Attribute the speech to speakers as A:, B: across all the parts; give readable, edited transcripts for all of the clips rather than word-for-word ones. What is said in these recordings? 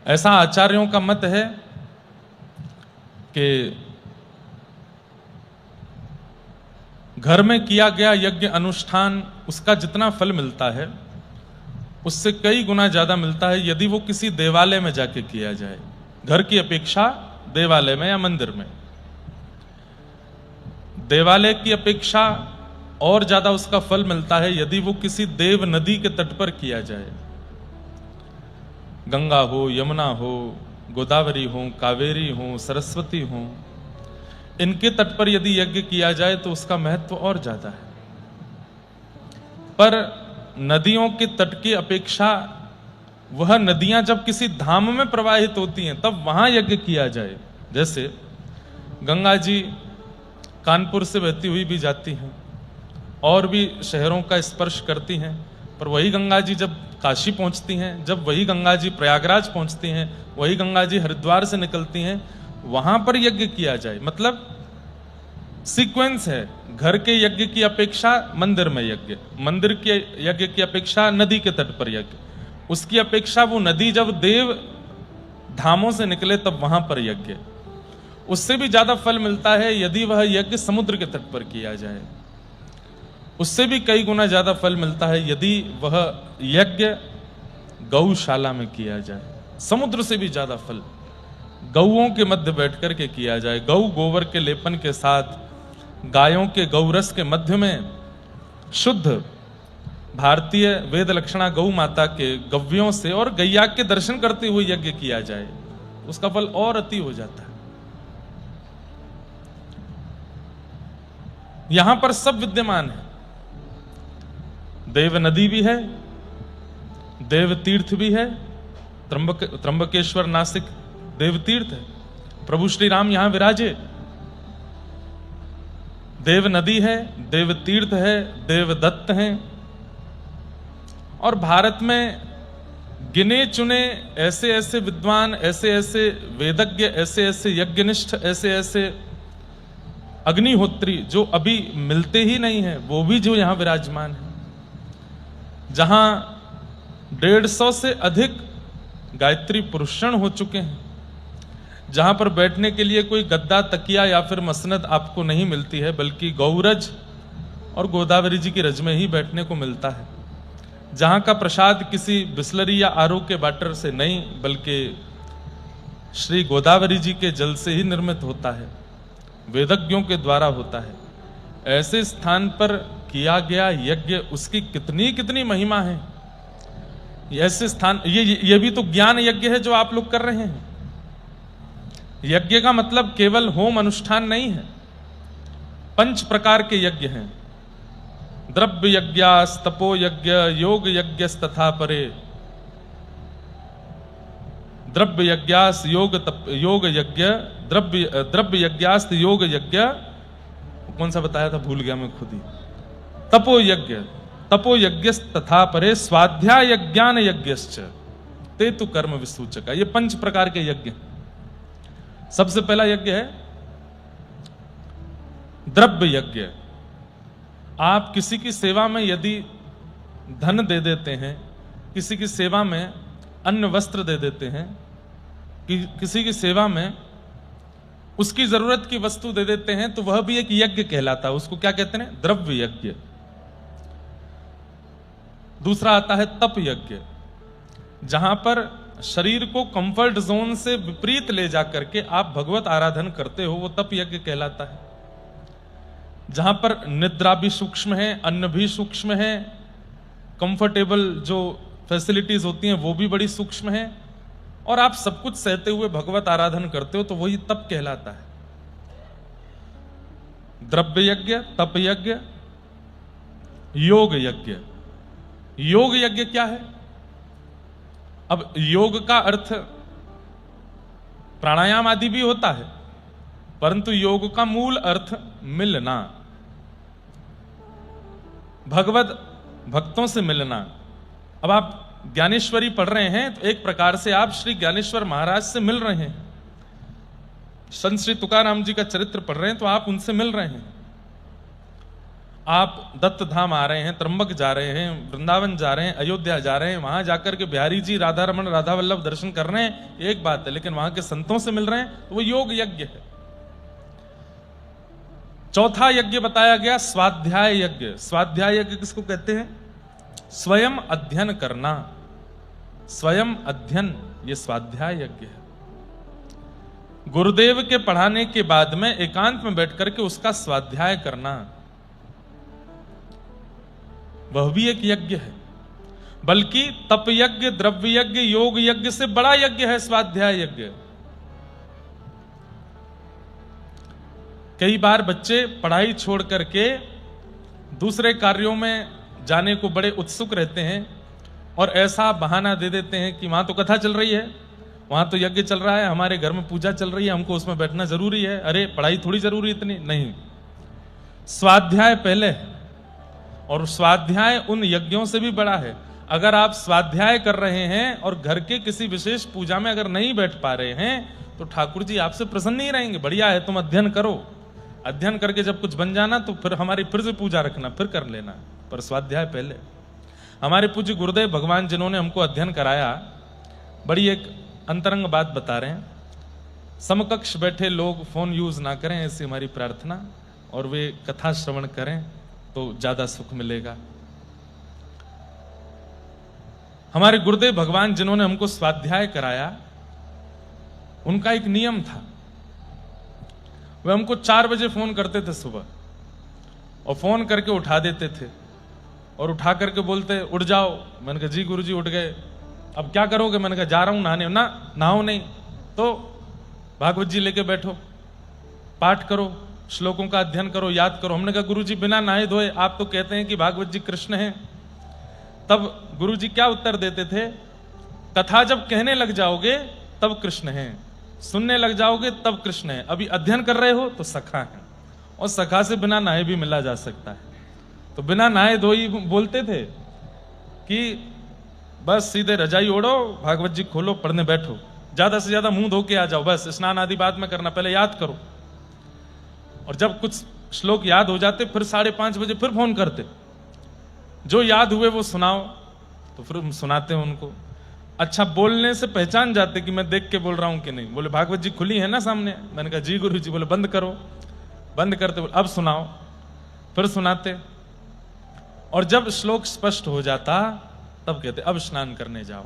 A: ऐसा आचार्यों का मत है कि घर में किया गया यज्ञ अनुष्ठान उसका जितना फल मिलता है उससे कई गुना ज्यादा मिलता है यदि वो किसी देवालय में जाके किया जाए, घर की अपेक्षा देवालय में या मंदिर में। देवालय की अपेक्षा और ज्यादा उसका फल मिलता है यदि वो किसी देव नदी के तट पर किया जाए। गंगा हो, यमुना हो, गोदावरी हो, कावेरी हो, सरस्वती हो, इनके तट पर यदि यज्ञ किया जाए तो उसका महत्व और ज्यादा है। पर नदियों के तट की अपेक्षा वह नदियां जब किसी धाम में प्रवाहित होती हैं तब वहां यज्ञ किया जाए। जैसे गंगा जी कानपुर से बहती हुई भी जाती हैं और भी शहरों का स्पर्श करती हैं, पर वही गंगा जी जब काशी पहुंचती हैं, जब वही गंगा जी प्रयागराज पहुंचती हैं, वही गंगा जी हरिद्वार से निकलती हैं, वहां पर यज्ञ किया जाए। मतलब सीक्वेंस है, घर के यज्ञ की अपेक्षा मंदिर में यज्ञ, मंदिर के यज्ञ की अपेक्षा नदी के तट पर यज्ञ, उसकी अपेक्षा वो नदी जब देव धामों से निकले तब वहां पर यज्ञ। उससे भी ज्यादा फल मिलता है यदि वह यज्ञ समुद्र के तट पर किया जाए। उससे भी कई गुना ज्यादा फल मिलता है यदि वह यज्ञ गौशाला में किया जाए। समुद्र से भी ज्यादा फल गौओं के मध्य बैठकर के किया जाए। गौ गोबर के लेपन के साथ गायों के गौरस के मध्य में शुद्ध भारतीय वेद लक्षणा गौ माता के गव्यों से और गैया के दर्शन करते हुए यज्ञ किया जाए, उसका फल और अति हो जाता है। यहां पर सब विद्यमान है, देव नदी भी है, देव तीर्थ भी है, त्र्यंबकेश्वर नासिक देव तीर्थ है, प्रभु श्री राम यहां विराजे, देव नदी है, देव तीर्थ है, देव दत्त हैं। और भारत में गिने चुने ऐसे ऐसे विद्वान, ऐसे ऐसे वेदज्ञ, ऐसे ऐसे यज्ञनिष्ठ, ऐसे ऐसे अग्निहोत्री जो अभी मिलते ही नहीं है, वो भी जो यहां विराजमान है। जहां 150 से अधिक गायत्री पुरुषण हो चुके हैं, जहां पर बैठने के लिए कोई गद्दा, तकिया या फिर मसनद आपको नहीं मिलती है, बल्कि गौरज और गोदावरी जी की रज में ही बैठने को मिलता है। जहां का प्रसाद किसी बिस्लरी या आरओ के वाटर से नहीं बल्कि श्री गोदावरी जी के जल से ही निर्मित होता है, वेदज्ञों के द्वारा होता है। ऐसे स्थान पर किया गया यज्ञ, उसकी कितनी कितनी महिमा है। ऐसे स्थान, ये भी तो ज्ञान यज्ञ है जो आप लोग कर रहे हैं। यज्ञ का मतलब केवल होम अनुष्ठान नहीं है, 5 प्रकार के यज्ञ हैं। द्रव्य यज्ञास, तपो यज्ञ, योग यज्ञ तथा परे। द्रव्य यज्ञास योग यज्ञ, द्रव्य यज्ञास्त योग यज्ञ, कौन सा बताया था भूल गया मैं खुद ही। तपो यज्ञ तथा परे, स्वाध्याय यज्ञान यज्ञश्च ते तु कर्म विसूचक। ये 5 प्रकार के यज्ञ। सबसे पहला यज्ञ है द्रव्य यज्ञ। आप किसी की सेवा में यदि धन दे देते हैं, किसी की सेवा में अन्न वस्त्र दे देते हैं, किसी की सेवा में उसकी जरूरत की वस्तु दे देते हैं, तो वह भी एक यज्ञ कहलाता है। उसको क्या कहते हैं? द्रव्य यज्ञ। दूसरा आता है तप यज्ञ, जहां पर शरीर को कंफर्ट जोन से विपरीत ले जाकर के आप भगवत आराधन करते हो, वो तप यज्ञ कहलाता है। जहां पर निद्रा भी सूक्ष्म है, अन्न भी सूक्ष्म है, कंफर्टेबल जो फैसिलिटीज होती हैं वो भी बड़ी सूक्ष्म है, और आप सब कुछ सहते हुए भगवत आराधन करते हो, तो वही तप कहलाता है। द्रव्य यज्ञ, तप यज्ञ, योग यज्ञ। योग यज्ञ क्या है? अब योग का अर्थ प्राणायाम आदि भी होता है, परंतु योग का मूल अर्थ मिलना, भगवत भक्तों से मिलना। अब आप ज्ञानेश्वरी पढ़ रहे हैं तो एक प्रकार से आप श्री ज्ञानेश्वर महाराज से मिल रहे हैं। संत श्री तुकाराम जी का चरित्र पढ़ रहे हैं तो आप उनसे मिल रहे हैं। आप दत्त धाम आ रहे हैं, त्र्यंबक जा रहे हैं, वृंदावन जा रहे हैं, अयोध्या जा रहे हैं, वहां जाकर के बिहारी जी, राधा रमन, राधा वल्लभ दर्शन कर रहे हैं, एक बात है, लेकिन वहां के संतों से मिल रहे हैं तो वो योग यज्ञ है। चौथा यज्ञ बताया गया स्वाध्याय यज्ञ। स्वाध्याय यज्ञ किसको कहते हैं? स्वयं अध्ययन करना, स्वयं अध्ययन, ये स्वाध्याय यज्ञ है। गुरुदेव के पढ़ाने के बाद में एकांत में बैठ करके उसका स्वाध्याय करना, वह भी एक यज्ञ है। बल्कि तप यज्ञ, द्रव्य यज्ञ, योग यज्ञ से बड़ा यज्ञ है स्वाध्याय यज्ञ। कई बार बच्चे पढ़ाई छोड़ करके दूसरे कार्यों में जाने को बड़े उत्सुक रहते हैं और ऐसा बहाना दे देते हैं कि वहां तो कथा चल रही है, वहां तो यज्ञ चल रहा है, हमारे घर में पूजा चल रही है, हमको उसमें बैठना जरूरी है, अरे पढ़ाई थोड़ी जरूरी इतनी नहीं। स्वाध्याय पहले है और स्वाध्याय उन यज्ञों से भी बड़ा है। अगर आप स्वाध्याय कर रहे हैं और घर के किसी विशेष पूजा में अगर नहीं बैठ पा रहे हैं तो ठाकुर जी आपसे प्रसन्न नहीं रहेंगे। बढ़िया है, तुम अध्ययन करो, अध्ययन करके जब कुछ बन जाना तो फिर हमारी फिर से पूजा रखना, फिर कर लेना, पर स्वाध्याय पहले। हमारे पूज्य गुरुदेव भगवान जिन्होंने हमको अध्ययन कराया, बड़ी एक अंतरंग बात बता रहे हैं। समकक्ष बैठे लोग फोन यूज ना करें, ऐसी हमारी प्रार्थना, और वे कथा श्रवण करें तो ज्यादा सुख मिलेगा। हमारे गुरुदेव भगवान जिन्होंने हमको स्वाध्याय कराया, उनका एक नियम था। वे हमको 4 बजे फोन करते थे सुबह, और फोन करके उठा देते थे और उठा करके बोलते उठ जाओ। मैंने कहा जी गुरुजी उठ गए, अब क्या करोगे? मैंने कहा जा रहा हूं नहाने। ना नहाओ नहीं तो भागवत जी लेके बैठो, पाठ करो, श्लोकों का अध्ययन करो, याद करो। हमने कहा गुरुजी बिना नहाए धोए आप तो कहते हैं कि भागवत जी कृष्ण हैं। तब गुरुजी क्या उत्तर देते थे? कथा जब कहने लग जाओगे तब कृष्ण हैं, सुनने लग जाओगे तब कृष्ण है, अभी अध्ययन कर रहे हो तो सखा है, और सखा से बिना नहाए भी मिला जा सकता है। तो बिना नहाए धोई बोलते थे कि बस सीधे रजाई ओढ़ो, भागवत जी खोलो, पढ़ने बैठो, ज्यादा से ज्यादा मुंह धो के आ जाओ, बस स्नान आदि बाद में करना, पहले याद करो। और जब कुछ श्लोक याद हो जाते फिर 5:30 बजे फिर फोन करते, जो याद हुए वो सुनाओ, तो फिर हम सुनाते हैं उनको। अच्छा, बोलने से पहचान जाते कि मैं देख के बोल रहा हूं कि नहीं। बोले भागवत जी खुली है ना सामने। मैंने कहा जी गुरु जी। बोले बंद करो। बंद करते बोले अब सुनाओ, फिर सुनाते, और जब श्लोक स्पष्ट हो जाता तब कहते अब स्नान करने जाओ।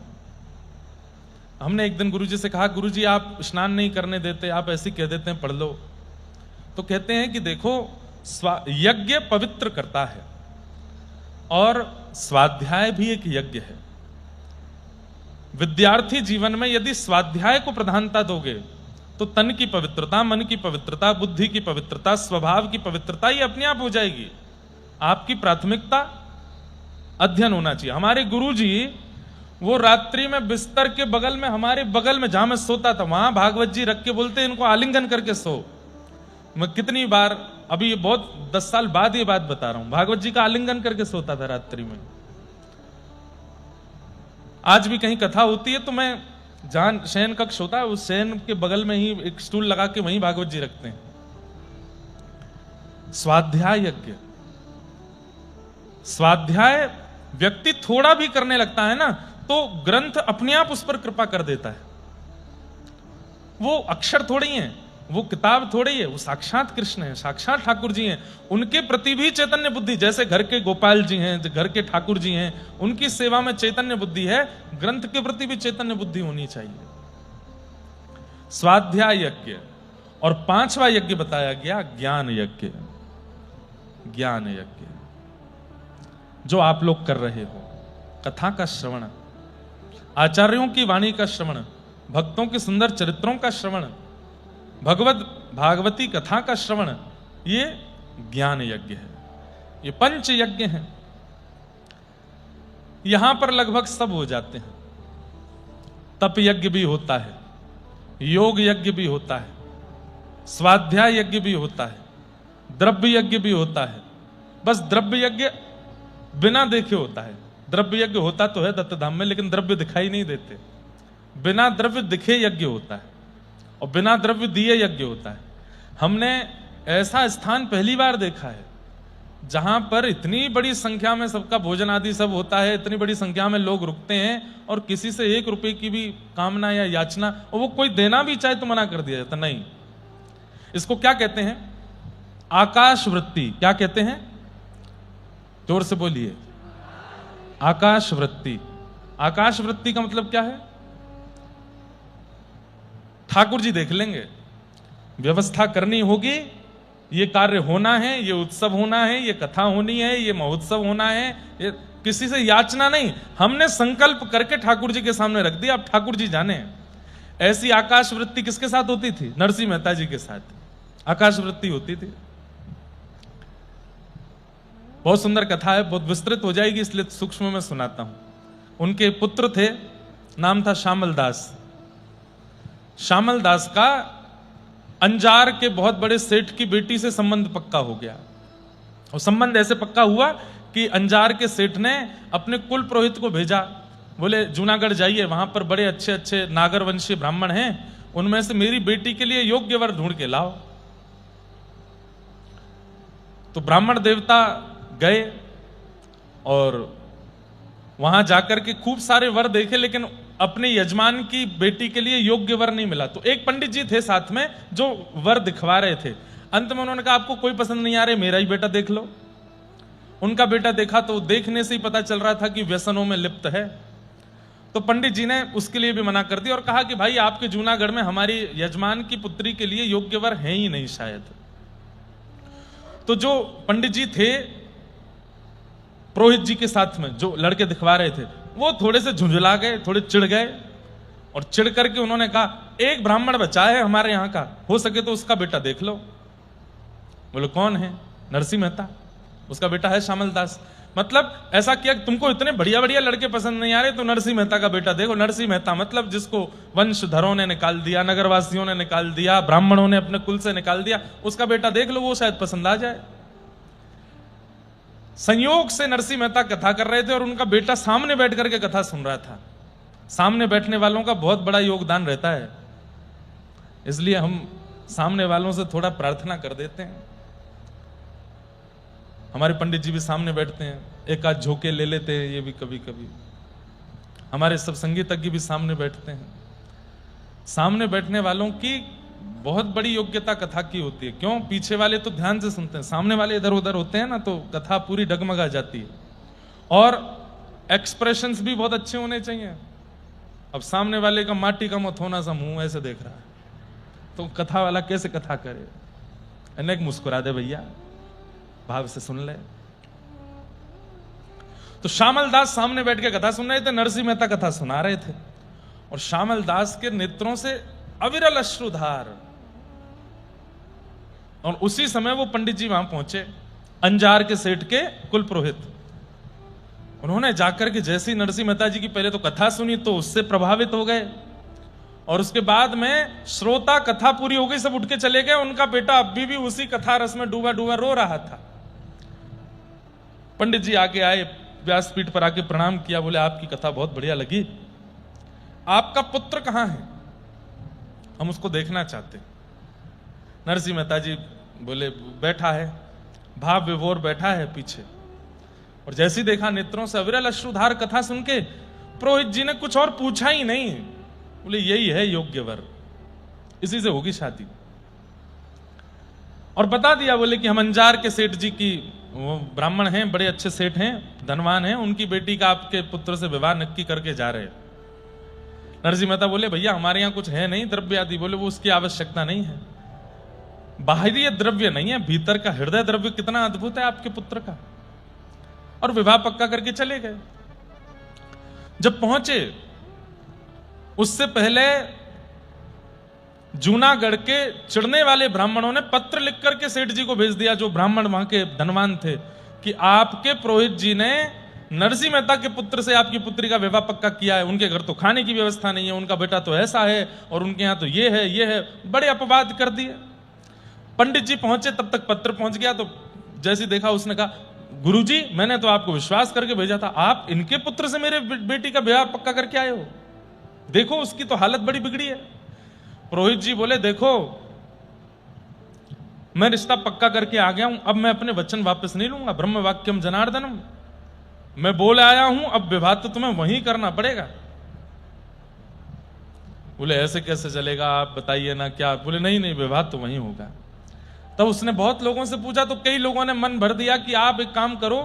A: हमने एक दिन गुरुजी से कहा गुरुजी आप स्नान नहीं करने देते, आप ऐसे कह देते हैं पढ़ लो। तो कहते हैं कि देखो यज्ञ पवित्र करता है और स्वाध्याय भी एक यज्ञ है। विद्यार्थी जीवन में यदि स्वाध्याय को प्रधानता दोगे तो तन की पवित्रता, मन की पवित्रता, बुद्धि की पवित्रता, स्वभाव की पवित्रता ये अपने आप हो जाएगी। आपकी प्राथमिकता अध्ययन होना चाहिए। हमारे गुरुजी वो रात्रि में बिस्तर के बगल में, हमारे बगल में जहां मैं सोता था, वहां भागवत जी रख के बोलते इनको आलिंगन करके सो। मैं कितनी बार, अभी ये बहुत 10 साल बाद ये बात बता रहा हूं, भागवत जी का आलिंगन करके सोता था रात्रि में। आज भी कहीं कथा होती है तो मैं, जहां शयन कक्ष होता है उस शयन के बगल में ही एक स्टूल लगा के वहीं भागवत जी रखते हैं। स्वाध्याय यज्ञ, स्वाध्याय व्यक्ति थोड़ा भी करने लगता है ना तो ग्रंथ अपने आप उस पर कृपा कर देता है। वो अक्षर थोड़ी है, वो किताब थोड़ी है, वो साक्षात कृष्ण है, साक्षात ठाकुर जी हैं। उनके प्रति भी चैतन्य बुद्धि, जैसे घर के गोपाल जी हैं, घर के ठाकुर जी हैं, उनकी सेवा में चैतन्य बुद्धि है, ग्रंथ के प्रति भी चैतन्य बुद्धि होनी चाहिए। स्वाध्याय यज्ञ। और 5वां यज्ञ बताया गया ज्ञान यज्ञ। ज्ञान यज्ञ जो आप लोग कर रहे हो, कथा का श्रवण, आचार्यों की वाणी का श्रवण, भक्तों के सुंदर चरित्रों का श्रवण, भागवती कथा का श्रवण, ये ज्ञान यज्ञ है। ये 5 यज्ञ हैं। यहां पर लगभग सब हो जाते हैं। तप यज्ञ भी होता है, योग यज्ञ भी होता है, स्वाध्याय यज्ञ भी होता है, द्रव्य यज्ञ भी होता है। बस द्रव्य यज्ञ बिना देखे होता है। द्रव्य यज्ञ होता तो है दत्त धाम में, लेकिन द्रव्य दिखाई नहीं देते। बिना द्रव्य दिखे यज्ञ होता है और बिना द्रव्य दिए यज्ञ होता है। हमने ऐसा स्थान पहली बार देखा है जहां पर इतनी बड़ी संख्या में सबका भोजन आदि सब होता है, इतनी बड़ी संख्या में लोग रुकते हैं और किसी से 1 रुपए की भी कामना या याचना, और वो कोई देना भी चाहे तो मना कर दिया जाता नहीं। इसको क्या कहते हैं? आकाश वृत्ति। क्या कहते हैं? जोर से बोलिए। आकाश वृत्ति। आकाश वृत्ति का मतलब क्या है? ठाकुर जी देख लेंगे, व्यवस्था करनी होगी, ये कार्य होना है, ये उत्सव होना है, ये कथा होनी है, ये महोत्सव होना है, ये किसी से याचना नहीं, हमने संकल्प करके ठाकुर जी के सामने रख दिया, अब ठाकुर जी जाने। ऐसी आकाश वृत्ति किसके साथ होती थी? नरसिंह मेहता जी के साथ आकाश वृत्ति होती थी। बहुत सुंदर कथा है, बहुत विस्तृत हो जाएगी इसलिए सूक्ष्म में सुनाता हूं। उनके पुत्र थे, नाम था श्यामल दास। श्यामल दास का अंजार के बहुत बड़े सेठ की बेटी से संबंध पक्का हो गया, और संबंध ऐसे पक्का हुआ कि अंजार के सेठ ने अपने कुल पुरोहित को भेजा, बोले जूनागढ़ जाइए, वहां पर बड़े अच्छे अच्छे नागर वंशीय ब्राह्मण हैं, उनमें से मेरी बेटी के लिए योग्य वर ढूंढ के लाओ। तो ब्राह्मण देवता गए और वहां जाकर के खूब सारे वर देखे, लेकिन अपने यजमान की बेटी के लिए योग्य वर नहीं मिला। तो एक पंडित जी थे साथ में जो वर दिखवा रहे थे। अंत में उन्होंने कहा आपको कोई पसंद नहीं आ रहे, मेरा ही बेटा देख लो। उनका बेटा देखा तो देखने से ही पता चल रहा था कि व्यसनों में लिप्त है। तो पंडित जी ने उसके लिए भी मना कर दिया और कहा कि भाई आपके जूनागढ़ में हमारी यजमान की पुत्री के लिए योग्य वर है ही नहीं शायद। तो जो पंडित जी थे पुरोहित जी के साथ में जो लड़के दिखवा रहे थे, वो थोड़े से झुंझला गए, थोड़े चिढ़ गए, और चिढ़ करके उन्होंने कहा एक ब्राह्मण बचा है हमारे यहां का, हो सके तो उसका बेटा देख लो। बोले कौन है? नरसिंह मेहता, उसका बेटा है श्यामल दास। मतलब ऐसा किया कि तुमको इतने बढ़िया बढ़िया लड़के पसंद नहीं आ रहे तो नरसिंह मेहता का बेटा देखो। नरसिंह मेहता मतलब जिसको वंशधरों ने निकाल दिया, नगरवासियों ने निकाल दिया, ब्राह्मणों ने अपने कुल से निकाल दिया, उसका बेटा देख लो, वो शायद पसंद आ जाए। संयोग से नरसिंह मेहता कथा कर रहे थे और उनका बेटा सामने बैठ करके कथा सुन रहा था। सामने बैठने वालों का बहुत बड़ा योगदान रहता है, इसलिए हम सामने वालों से थोड़ा प्रार्थना कर देते हैं। हमारे पंडित जी भी सामने बैठते हैं, एक आध झोंके ले लेते हैं, ये भी कभी कभी। हमारे सब संगीतज्ञ भी सामने बैठते हैं। सामने बैठने वालों की बहुत बड़ी योग्यता कथा की होती है। क्यों? पीछे वाले तो ध्यान से सुनते हैं, सामने वाले इधर उधर होते हैं ना, तो कथा पूरी डगमगा जाती है। और एक्सप्रेशंस भी बहुत अच्छे होने चाहिए। अब सामने वाले का माटी का मथोना सा मुंह ऐसे देख रहा है, तो कथा वाला कैसे कथा करे? अनेक मुस्कुरा दे भैया, भाव से सुन ले। तो श्यामल दास सामने बैठ के कथा सुन रहे थे, नरसिंह मेहता कथा सुना रहे थे, और श्यामल दास के नेत्रों से अविरल अश्रुधार। और उसी समय वो पंडित जी वहां पहुंचे, अंजार के सेठ के कुल पुरोहित। उन्होंने जाकर के जैसी नरसिंह मेहता जी की पहले तो कथा सुनी तो उससे प्रभावित हो गए, और उसके बाद में श्रोता, कथा पूरी हो गई, सब उठ के चले गए। उनका बेटा अभी भी उसी कथा रस में डूबा डूबा रो रहा था। पंडित जी आगे आए, व्यासपीठ पर आके प्रणाम किया, बोले आपकी कथा बहुत बढ़िया लगी, आपका पुत्र कहां है? हम उसको देखना चाहते। नरसिंह मेहता जी बोले बैठा है, भाव विभोर बैठा है पीछे। और जैसी देखा नेत्रों से अविरल अश्रुधार, कथा सुन के पुरोहित जी ने कुछ और पूछा ही नहीं, बोले यही है योग्य वर, इसी से होगी शादी। और बता दिया, बोले कि हम अंजार के सेठ जी की, वो ब्राह्मण हैं, बड़े अच्छे सेठ हैं, धनवान हैं, उनकी बेटी का आपके पुत्र से विवाह नक्की करके जा रहे हैं। नरसिंह मेहता बोले भैया हमारे यहां कुछ है नहीं द्रव्य आदि। बोले वो उसकी आवश्यकता नहीं है, बाहरी द्रव्य नहीं है, भीतर का हृदय द्रव्य कितना अद्भुत है आपके पुत्र का। और विवाह पक्का करके चले गए। जब पहुंचे उससे पहले जूनागढ़ के चिढ़ने वाले ब्राह्मणों ने पत्र लिख करके सेठ जी को भेज दिया, जो ब्राह्मण वहां के धनवान थे, कि आपके पुरोहित जी ने नरसिंह मेहता के पुत्र से आपकी पुत्री का विवाह पक्का किया है। उनके घर तो खाने की व्यवस्था नहीं है, उनका बेटा तो ऐसा है, और उनके यहां तो ये है, बड़े अपवाद कर दिए। पंडित जी पहुंचे, तब तक पत्र पहुंच गया। तो जैसे देखा उसने कहा गुरुजी मैंने तो आपको विश्वास करके भेजा था, आप इनके पुत्र से मेरे बेटी का विवाह पक्का करके आए हो, देखो उसकी तो हालत बड़ी बिगड़ी है। पुरोहित जी बोले देखो मैं रिश्ता पक्का करके आ गया हूं, अब मैं अपने वचन वापस नहीं लूंगा। ब्रह्म वाक्यम जनार्दनम, मैं बोल आया हूं, अब विवाह तो तुम्हें वहीं करना पड़ेगा। बोले ऐसे कैसे चलेगा, आप बताइए ना क्या। बोले नहीं नहीं, विवाह तो वहीं होगा। तब उसने बहुत लोगों से पूछा तो कई लोगों ने मन भर दिया कि आप एक काम करो,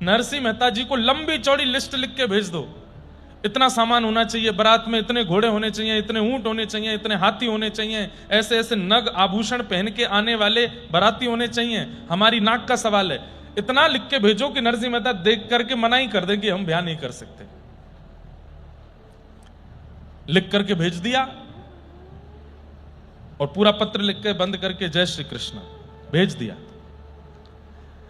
A: नरसिंह मेहता जी को लंबी चौड़ी लिस्ट लिख के भेज दो। इतना सामान होना चाहिए बारात में, इतने घोड़े होने चाहिए, इतने ऊंट होने चाहिए, इतने हाथी होने चाहिए, ऐसे ऐसे नग आभूषण पहन के आने वाले बाराती होने चाहिए, हमारी नाक का सवाल है। इतना लिख के भेजो कि नरसिंह मेहता देख करके मना ही कर दे कि हम ब्याह नहीं कर सकते। लिख करके भेज दिया और पूरा पत्र लिख के बंद करके जय श्री कृष्ण भेज दिया।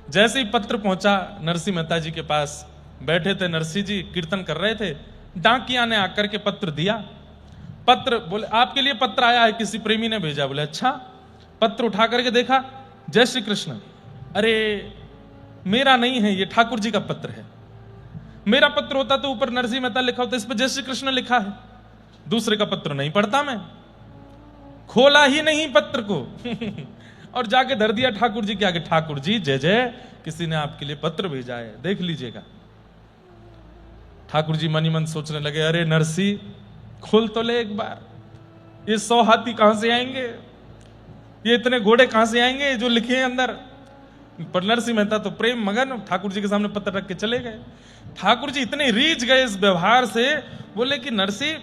A: जैसे ही पत्र पहुंचा नरसिंह मेहता जी के पास, बैठे थे नरसिंह जी कीर्तन कर रहे थे, डाकिया ने आकर के पत्र दिया। पत्र, बोले आपके लिए पत्र आया है, किसी प्रेमी ने भेजा। बोले अच्छा। पत्र उठा करके देखा, जय श्री कृष्ण। अरे मेरा नहीं है, ये ठाकुर जी का पत्र है। मेरा पत्र होता तो ऊपर नरसिंह मेहता लिखा होता, इस पर जय श्री कृष्ण लिखा है। दूसरे का पत्र नहीं पढ़ता मैं, खोला ही नहीं पत्र को और जाके धर दिया ठाकुर जी के आगे। ठाकुर जी जय जय, किसी ने आपके लिए पत्र भेजा है, देख लीजिएगा। ठाकुर जी मनी मन सोचने लगे, अरे नरसिंह खोल तो ले एक बार, ये 100 हाथी कहां से आएंगे, ये इतने घोड़े कहां से आएंगे जो लिखे हैं अंदर। पर नरसिंह मेहता तो प्रेम मगन, ठाकुर जी के सामने पत्र रख के चले गए। ठाकुर जी इतने रीझ गए इस व्यवहार से, बोले कि नरसिंह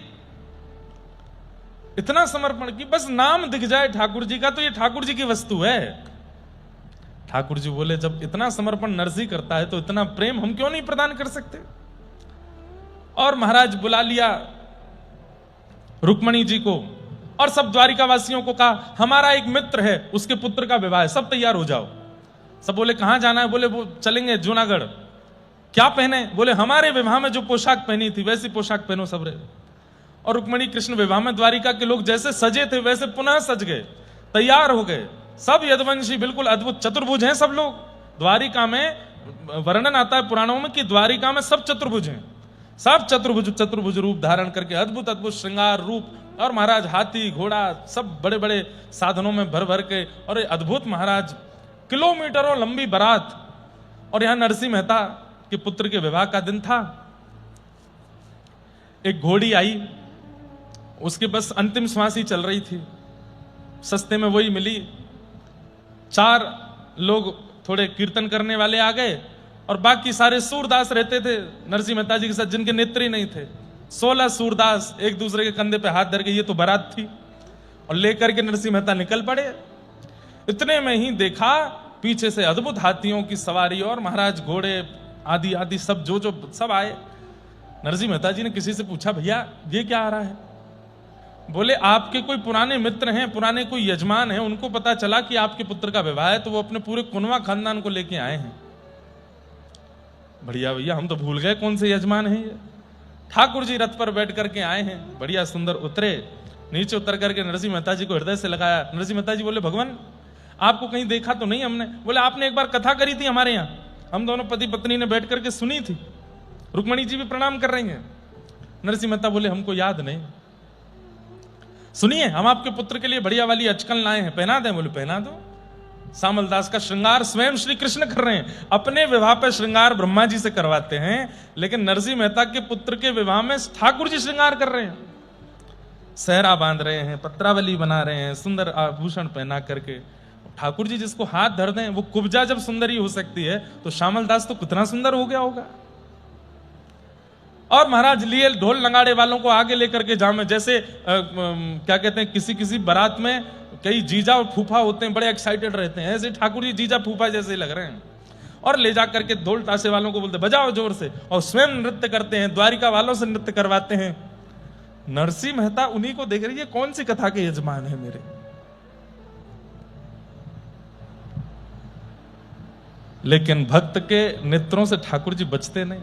A: इतना समर्पण कि बस नाम दिख जाए ठाकुर जी का तो ये ठाकुर जी की वस्तु है। ठाकुर जी बोले जब इतना समर्पण नरसिंह करता है तो इतना प्रेम हम क्यों नहीं प्रदान कर सकते। और महाराज बुला लिया रुक्मणी जी को और सब द्वारिका वासियों को कहा, हमारा एक मित्र है, उसके पुत्र का विवाह है, सब तैयार हो जाओ। सब बोले कहां जाना है। बोले वो चलेंगे जूनागढ़। क्या पहने। बोले हमारे विवाह में जो पोशाक पहनी थी वैसी पोशाक पहनो सब रे। और रुक्मणी कृष्ण विवाह में द्वारिका के लोग जैसे सजे थे वैसे पुनः सज गए, तैयार हो गए, सब यदुवंशी, बिल्कुल अद्भुत चतुर्भुज हैं सब लोग। द्वारिका में वर्णन आता है पुराणों में कि द्वारिका में सब चतुर्भुज हैं, सब चतुर्भुज रूप धारण करके अद्भुत अद्भुत श्रृंगार रूप। और महाराज हाथी घोड़ा सब बड़े बड़े साधनों में भर भर के, और अद्भुत महाराज किलोमीटरों लंबी बारात। और यहां नरसिंह मेहता के पुत्र के विवाह का दिन था। एक घोड़ी आई, उसके बस अंतिम श्वास ही चल रही थी, सस्ते में वही मिली। 4 लोग थोड़े कीर्तन करने वाले आ गए और बाकी सारे सूरदास रहते थे नरसिंह मेहता जी के साथ, जिनके नेत्र ही नहीं थे। 16 सूरदास एक दूसरे के कंधे पे हाथ धर के, ये तो बारात थी, और लेकर के नरसिंह मेहता निकल पड़े। इतने में ही देखा पीछे से अद्भुत हाथियों की सवारी और महाराज घोड़े आदि आदि सब जो सब आए। नरसिंह मेहता जी ने किसी से पूछा, भैया ये क्या आ रहा है। बोले आपके कोई पुराने मित्र हैं, पुराने कोई यजमान हैं, उनको पता चला कि आपके पुत्र का विवाह है तो वो अपने पूरे कुनवा खानदान को लेके आए हैं। बढ़िया भैया, हम तो भूल गए कौन से यजमान हैं ये। ठाकुर जी रथ पर बैठ करके आए हैं, बढ़िया सुंदर उतरे, नीचे उतर करके नरसिंह मेहता जी को हृदय से लगाया। नरसिंह मेहता जी बोले भगवान आपको कहीं देखा तो नहीं हमने। बोले आपने एक बार कथा करी थी हमारे यहाँ, हम दोनों पति पत्नी ने बैठ करके सुनी थी, रुक्मणी जी भी प्रणाम कर रही हैं। नरसिंह मेहता बोले हमको याद नहीं। सुनिए हम आपके पुत्र के लिए बढ़िया वाली अचकन लाए हैं, पहना दें। बोले पहना दो। सामल दास का श्रृंगार स्वयं श्री कृष्ण कर रहे हैं, अपने विवाह पर श्रृंगार ब्रह्मा जी से करवाते हैं, लेकिन नरसिंह मेहता के पुत्र के विवाह में ठाकुर जी श्रृंगार कर रहे हैं, सहरा बांध रहे हैं, पत्रावली बना रहे हैं, सुंदर आभूषण पहना करके। ठाकुर जी जिसको हाथ धर दें वो कुब्जा जब सुंदरी हो सकती है तो श्यामल दास तो कितना सुंदर हो गया होगा। और महाराज लिए ढोल नगाड़े वालों को आगे लेकर के जामे, जैसे क्या कहते हैं किसी किसी बारात में कई जीजा और फूफा होते हैं, बड़े एक्साइटेड रहते हैं, ऐसे ठाकुर जी जीजा फूफा जैसे लग रहे हैं। और ले जा करके ढोल ताशे वालों को बोलते बजाओ जोर से, और स्वयं नृत्य करते हैं, द्वारिका वालों से नृत्य करवाते हैं। नरसिंह मेहता उन्हीं को देख रही है, कौन सी कथा के यजमान है मेरे। लेकिन भक्त के नेत्रों से ठाकुर जी बचते नहीं।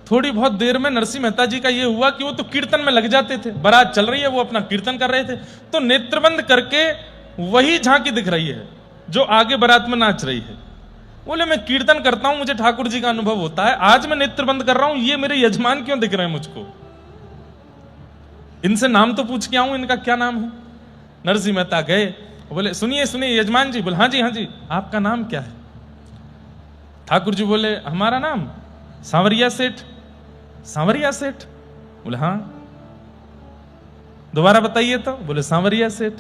A: थोड़ी बहुत देर में नरसिंह मेहता जी का यह हुआ कि वो तो कीर्तन में लग जाते थे, बारात चल रही है, वो अपना कीर्तन कर रहे थे, तो नेत्रबंद करके वही झांकी दिख रही है जो आगे बारात में नाच रही है। बोले मैं कीर्तन करता हूं, मुझे ठाकुर जी का अनुभव होता है, आज मैं नेत्र बंद कर रहा हूं, ये मेरे यजमान क्यों दिख रहे हैं मुझको, इनसे नाम तो पूछ के आऊं, इनका क्या नाम है। नरसिंह मेहता गए बोले सुनिए सुनिए यजमान जी। बोले हाँ जी हाँ जी, आपका नाम क्या है? ठाकुर जी बोले हमारा नाम सांवरिया सेठ। सांवरिया सेठ? बोले हाँ। दोबारा बताइए तो। बोले सांवरिया सेठ।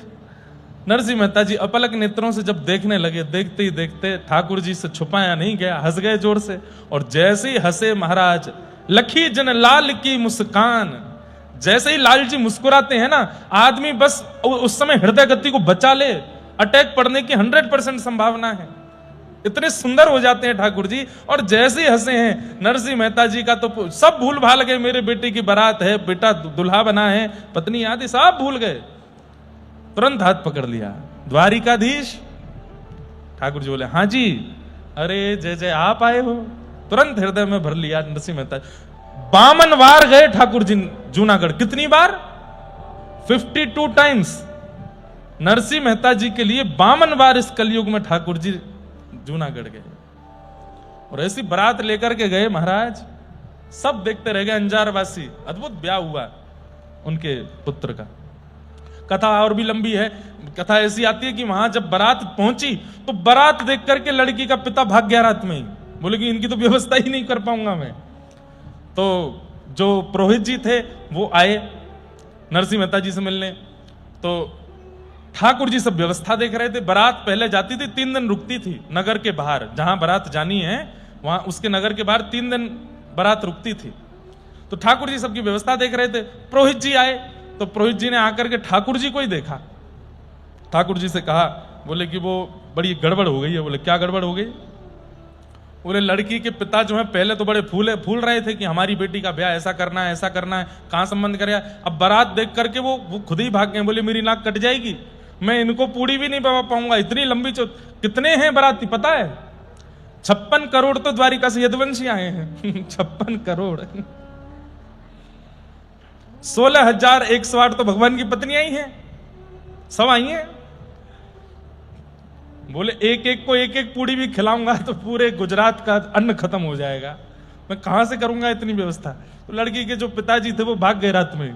A: नरसिंह मेहता जी अपलक नेत्रों से जब देखने लगे, देखते ही देखते ठाकुर जी से छुपाया नहीं गया, हंस गए जोर से। और जैसे ही हंसे महाराज, लखी जन लाल की मुस्कान। जैसे ही लाल जी मुस्कुराते हैं ना, आदमी बस उस समय हृदय गति को बचा ले, अटैक पड़ने की 100% संभावना है। इतने सुंदर हो जाते हैं ठाकुर जी। और जैसे ही हंसे हैं नरसिंह मेहता जी का तो सब भूल भाल गए। मेरे बेटे की बारात है, बेटा दुल्हा बना है, पत्नी आदि सब भूल गए। तुरंत हाथ पकड़ लिया। द्वारिकाधीश? ठाकुर जी बोले हाँ जी। अरे जय जय, आप आए हो। तुरंत हृदय में भर लिया नरसिंह मेहता। 52 बार गए ठाकुर जी जूनागढ़। कितनी बार? 52 टाइम्स। नरसिंह मेहता जी के लिए 52 बार इस कलयुग में ठाकुर जी जूनागढ़ गए। और ऐसी बारात लेकर के गए महाराज, सब देखते रह गए। अंजारवासी, अद्भुत ब्याह हुआ उनके पुत्र का। कथा और भी लंबी है। कथा ऐसी आती है कि वहां जब बारात पहुंची तो बारात देख करके लड़की का पिता भाग गया रात में ही। बोले कि इनकी तो व्यवस्था ही नहीं कर पाऊंगा मैं। तो जो पुरोहित जी थे वो आए नरसिंह मेहता जी से मिलने। तो ठाकुर जी सब व्यवस्था देख रहे थे। बारात पहले जाती थी, 3 दिन रुकती थी नगर के बाहर। जहां बारात जानी है वहां उसके नगर के बाहर 3 दिन बारात रुकती थी। तो ठाकुर जी सबकी व्यवस्था देख रहे थे। पुरोहित जी आए तो पुरोहित जी ने आकर के ठाकुर जी को ही देखा। ठाकुर जी से कहा, बोले कि वो बड़ी गड़बड़ हो गई है। बोले क्या गड़बड़ हो गई? बोले लड़की के पिता जो है पहले तो बड़े फूल रहे थे कि हमारी बेटी का ब्याह ऐसा करना है, ऐसा करना है, कहां संबंध करे। अब बारात देख करके वो खुद ही भाग गए। बोले मेरी नाक कट जाएगी, मैं इनको पूरी भी नहीं पवा पाऊंगा, इतनी लंबी कितने हैं बाराती पता है? 56 करोड़ तो द्वारिका से यदुवंशी आए हैं। 56 करोड़। 16,108 तो भगवान की पत्नियां ही हैं, सब आई हैं। बोले एक एक को एक एक पूड़ी भी खिलाऊंगा तो पूरे गुजरात का अन्न खत्म हो जाएगा, मैं कहां से करूंगा इतनी व्यवस्था। तो लड़की के जो पिताजी थे वो भाग गए रात में,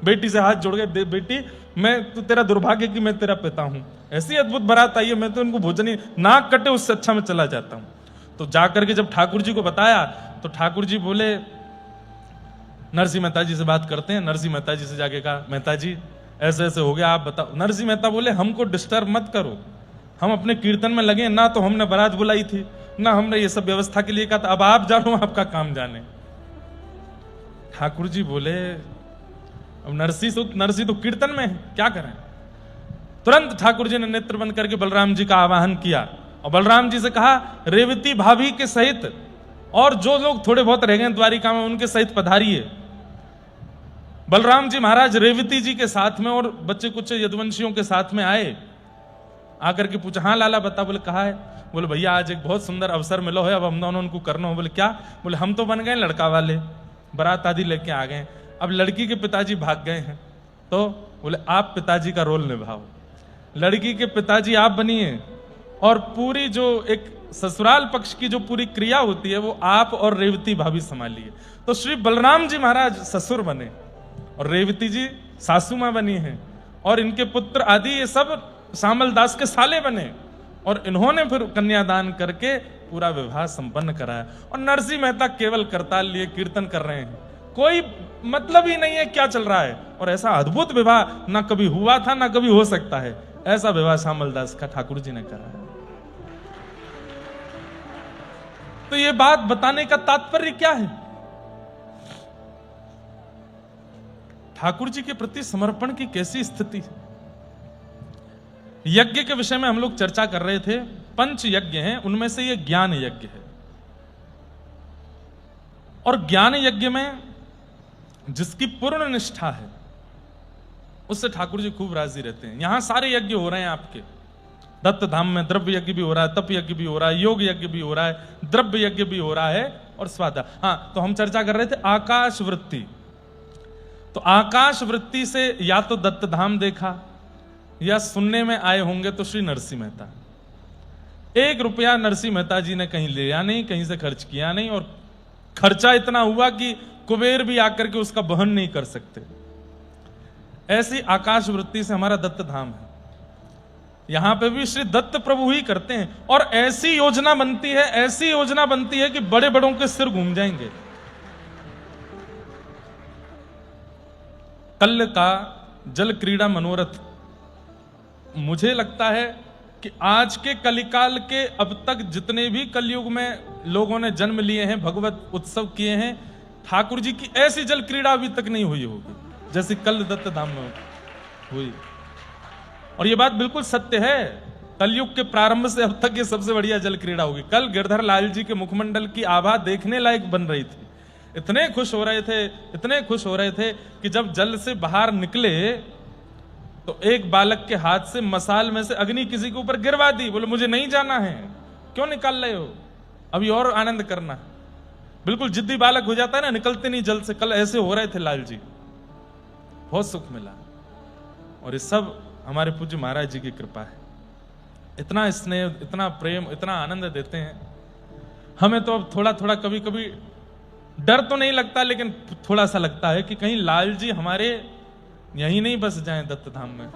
A: बेटी से हाथ जोड़ गए, बेटी मैं तो तेरा दुर्भाग्य कि मैं तेरा पिता हूं। ऐसी अद्भुत बारात आई है, मैं तो उनको भोजन ही नाक कटे उससे अच्छा मैं चला जाता हूं। तो जाकर के जब ठाकुर जी को बताया तो ठाकुर जी बोले नरसिंह मेहता जी से बात करते हैं। नरसिंह मेहता जी से जाके कहा, मेहता जी ऐसे ऐसे हो गया, आप बताओ। नरसिंह मेहता बोले हमको डिस्टर्ब मत करो, हम अपने कीर्तन में लगे। ना तो हमने बारात बुलाई थी, ना हमने ये सब व्यवस्था के लिए कहा था, अब आप जानो, आपका काम जाने। ठाकुर जी बोले अब नरसिंह तो कीर्तन में है, क्या करें। तुरंत ठाकुर जी ने नेत्र बंद करके बलराम जी का आवाहन किया और बलराम जी से कहा, रेवती भाभी के सहित और जो लोग थोड़े बहुत रह गए द्वारिका में उनके सहित पधारिए। बलराम जी महाराज रेवती जी के साथ में और बच्चे कुछ यदुवंशियों के साथ में आए। आकर के पूछा, हाँ लाला बता। बोले कहा है? बोले भैया आज एक बहुत सुंदर अवसर मिलो है, अब हम दोनों उनको करना हो। बोले क्या? बोले हम तो बन गए लड़का वाले, बारात आदि लेके आ गए, अब लड़की के पिताजी भाग गए हैं। तो बोले आप पिताजी का रोल निभाओ, लड़की के पिताजी आप बनिए और पूरी जो एक ससुराल पक्ष की जो पूरी क्रिया होती है वो आप और रेवती भाभी संभालिए। तो श्री बलराम जी महाराज ससुर बने और रेवती जी सासू मां बनी हैं और इनके पुत्र आदि ये सब श्यामल दास के साले बने और इन्होंने फिर कन्यादान करके पूरा विवाह संपन्न कराया। और नरसिंह मेहता केवल करताल लिए कीर्तन कर रहे हैं, कोई मतलब ही नहीं है क्या चल रहा है। और ऐसा अद्भुत विवाह ना कभी हुआ था ना कभी हो सकता है, ऐसा विवाह श्यामल दास का ठाकुर जी ने कराया। तो ये बात बताने का तात्पर्य क्या है? ठाकुर जी के प्रति समर्पण की कैसी स्थिति है। यज्ञ के विषय में हम लोग चर्चा कर रहे थे। 5 यज्ञ हैं, उनमें से ये ज्ञान यज्ञ है। और ज्ञान यज्ञ में जिसकी पूर्ण निष्ठा है उससे ठाकुर जी खूब राजी रहते हैं। यहां सारे यज्ञ हो रहे हैं आपके दत्त धाम में, द्रव्य यज्ञ भी हो रहा है, तप यज्ञ भी हो रहा है, योग यज्ञ भी हो रहा है, द्रव्य यज्ञ भी हो रहा है और स्वादा। हाँ, तो हम चर्चा कर रहे थे आकाश वृत्ति। तो आकाश वृत्ति से या तो दत्त धाम देखा या सुनने में आए होंगे तो श्री नरसिंह मेहता। 1 रुपया नरसिंह मेहता जी ने कहीं लिया नहीं, कहीं से खर्च किया नहीं और खर्चा इतना हुआ कि कुबेर भी आकर के उसका वहन नहीं कर सकते। ऐसी आकाश वृत्ति से हमारा दत्त धाम है। यहां पे भी श्री दत्त प्रभु ही करते हैं। और ऐसी योजना बनती है, ऐसी योजना बनती है कि बड़े बड़ों के सिर घूम जाएंगे। कल का जल क्रीड़ा मनोरथ, मुझे लगता है कि आज के कलिकाल के अब तक जितने भी कलयुग में लोगों ने जन्म लिए हैं, भगवत उत्सव किए हैं, ठाकुर जी की ऐसी जल क्रीड़ा अभी तक नहीं हुई होगी जैसे कल दत्त धाम में हुई। और ये बात बिल्कुल सत्य है, कलयुग के प्रारंभ से अब तक ये सबसे बढ़िया जल क्रीड़ा होगी। कल गिरधर लाल जी के मुखमंडल की आभा देखने लायक बन रही थी। इतने खुश हो रहे थे, इतने खुश हो रहे थे कि जब जल से बाहर निकले तो एक बालक के हाथ से मसाल में से अग्नि किसी के ऊपर गिरवा दी। बोले मुझे नहीं जाना है, क्यों निकाल रहे हो, अभी और आनंद करना। बिल्कुल जिद्दी बालक हो जाता है ना, निकलते नहीं जल से। कल ऐसे हो रहे थे लाल जी, बहुत सुख मिला। और ये सब हमारे पूज्य महाराज जी की कृपा है। इतना स्नेह, इतना प्रेम, इतना आनंद देते हैं हमें। तो अब थोड़ा थोड़ा कभी कभी डर तो नहीं लगता, लेकिन थोड़ा सा लगता है कि कहीं लाल जी हमारे यहीं नहीं बस जाएं दत्त धाम में।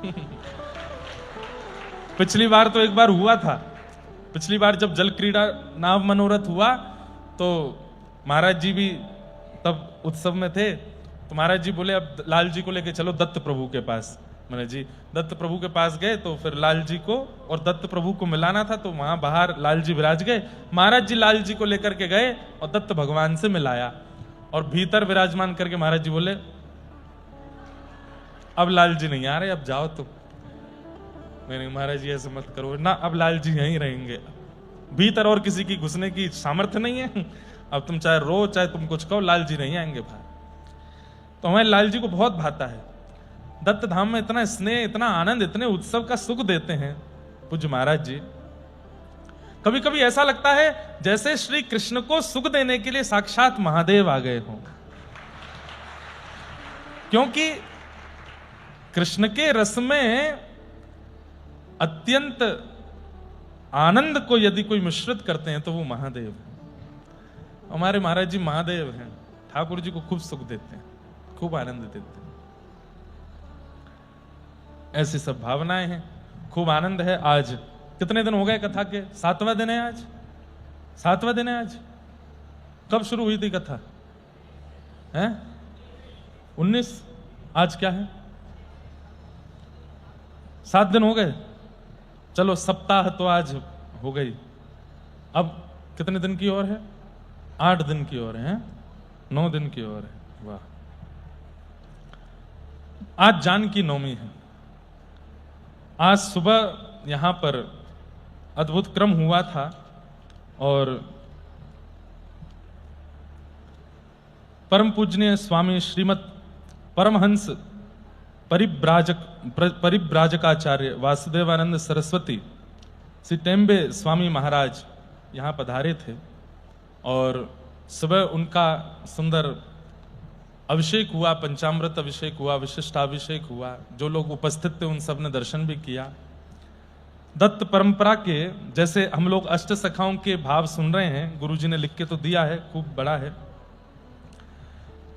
A: पिछली बार तो एक बार हुआ था, पिछली बार जब जल क्रीड़ा नाव मनोरथ हुआ तो महाराज जी भी तब उत्सव में थे। तो महाराज जी बोले अब लाल जी को लेके चलो दत्त प्रभु के पास। मैंने जी दत्त प्रभु के पास गए तो फिर लाल जी को और दत्त प्रभु को मिलाना था, तो वहां बाहर लाल जी विराज गए। महाराज जी लाल जी को लेकर के गए और दत्त भगवान से मिलाया, और भीतर विराजमान करके महाराज जी बोले अब लाल जी नहीं आ रहे, अब जाओ तुम। मैंने महाराज जी ऐसे मत करो ना, अब लाल जी यहीं रहेंगे, भीतर और किसी की घुसने की सामर्थ्य नहीं है। अब तुम चाहे रो चाहे तुम कुछ कहो, लाल जी नहीं आएंगे बाहर। तो हमें लाल जी को बहुत भाता है। दत्त धाम में इतना स्नेह, इतना आनंद, इतने उत्सव का सुख देते हैं पूज्य महाराज जी। कभी कभी ऐसा लगता है जैसे श्री कृष्ण को सुख देने के लिए साक्षात महादेव आ गए हों, क्योंकि कृष्ण के रस में अत्यंत आनंद को यदि कोई मिश्रित करते हैं तो वो महादेव है। हमारे महाराज जी महादेव हैं, ठाकुर जी को खूब सुख देते हैं, खूब आनंद देते हैं। ऐसी सब भावनाएं हैं, खूब आनंद है। आज कितने दिन हो गए कथा के? 7वां दिन है आज, 7वां दिन है आज। कब शुरू हुई थी कथा? हैं 19, आज क्या है? 7 दिन हो गए। चलो सप्ताह तो आज हो गई, अब कितने दिन की ओर है? 8 दिन की ओर है, 9 दिन की ओर है। वाह। आज जानकी नवमी है। आज सुबह यहां पर अद्भुत क्रम हुआ था और परम पूजनीय स्वामी श्रीमद परमहंस परिव्राजकाचार्य वासुदेवानंद सरस्वती श्री टेम्बे स्वामी महाराज यहाँ पधारे थे और सुबह उनका सुंदर अभिषेक हुआ, पंचामृत अभिषेक हुआ, विशिष्टाभिषेक हुआ। जो लोग उपस्थित थे उन सब ने दर्शन भी किया। दत्त परंपरा के जैसे हम लोग अष्ट सखाओं के भाव सुन रहे हैं, गुरुजी ने लिख के तो दिया है, खूब बड़ा है,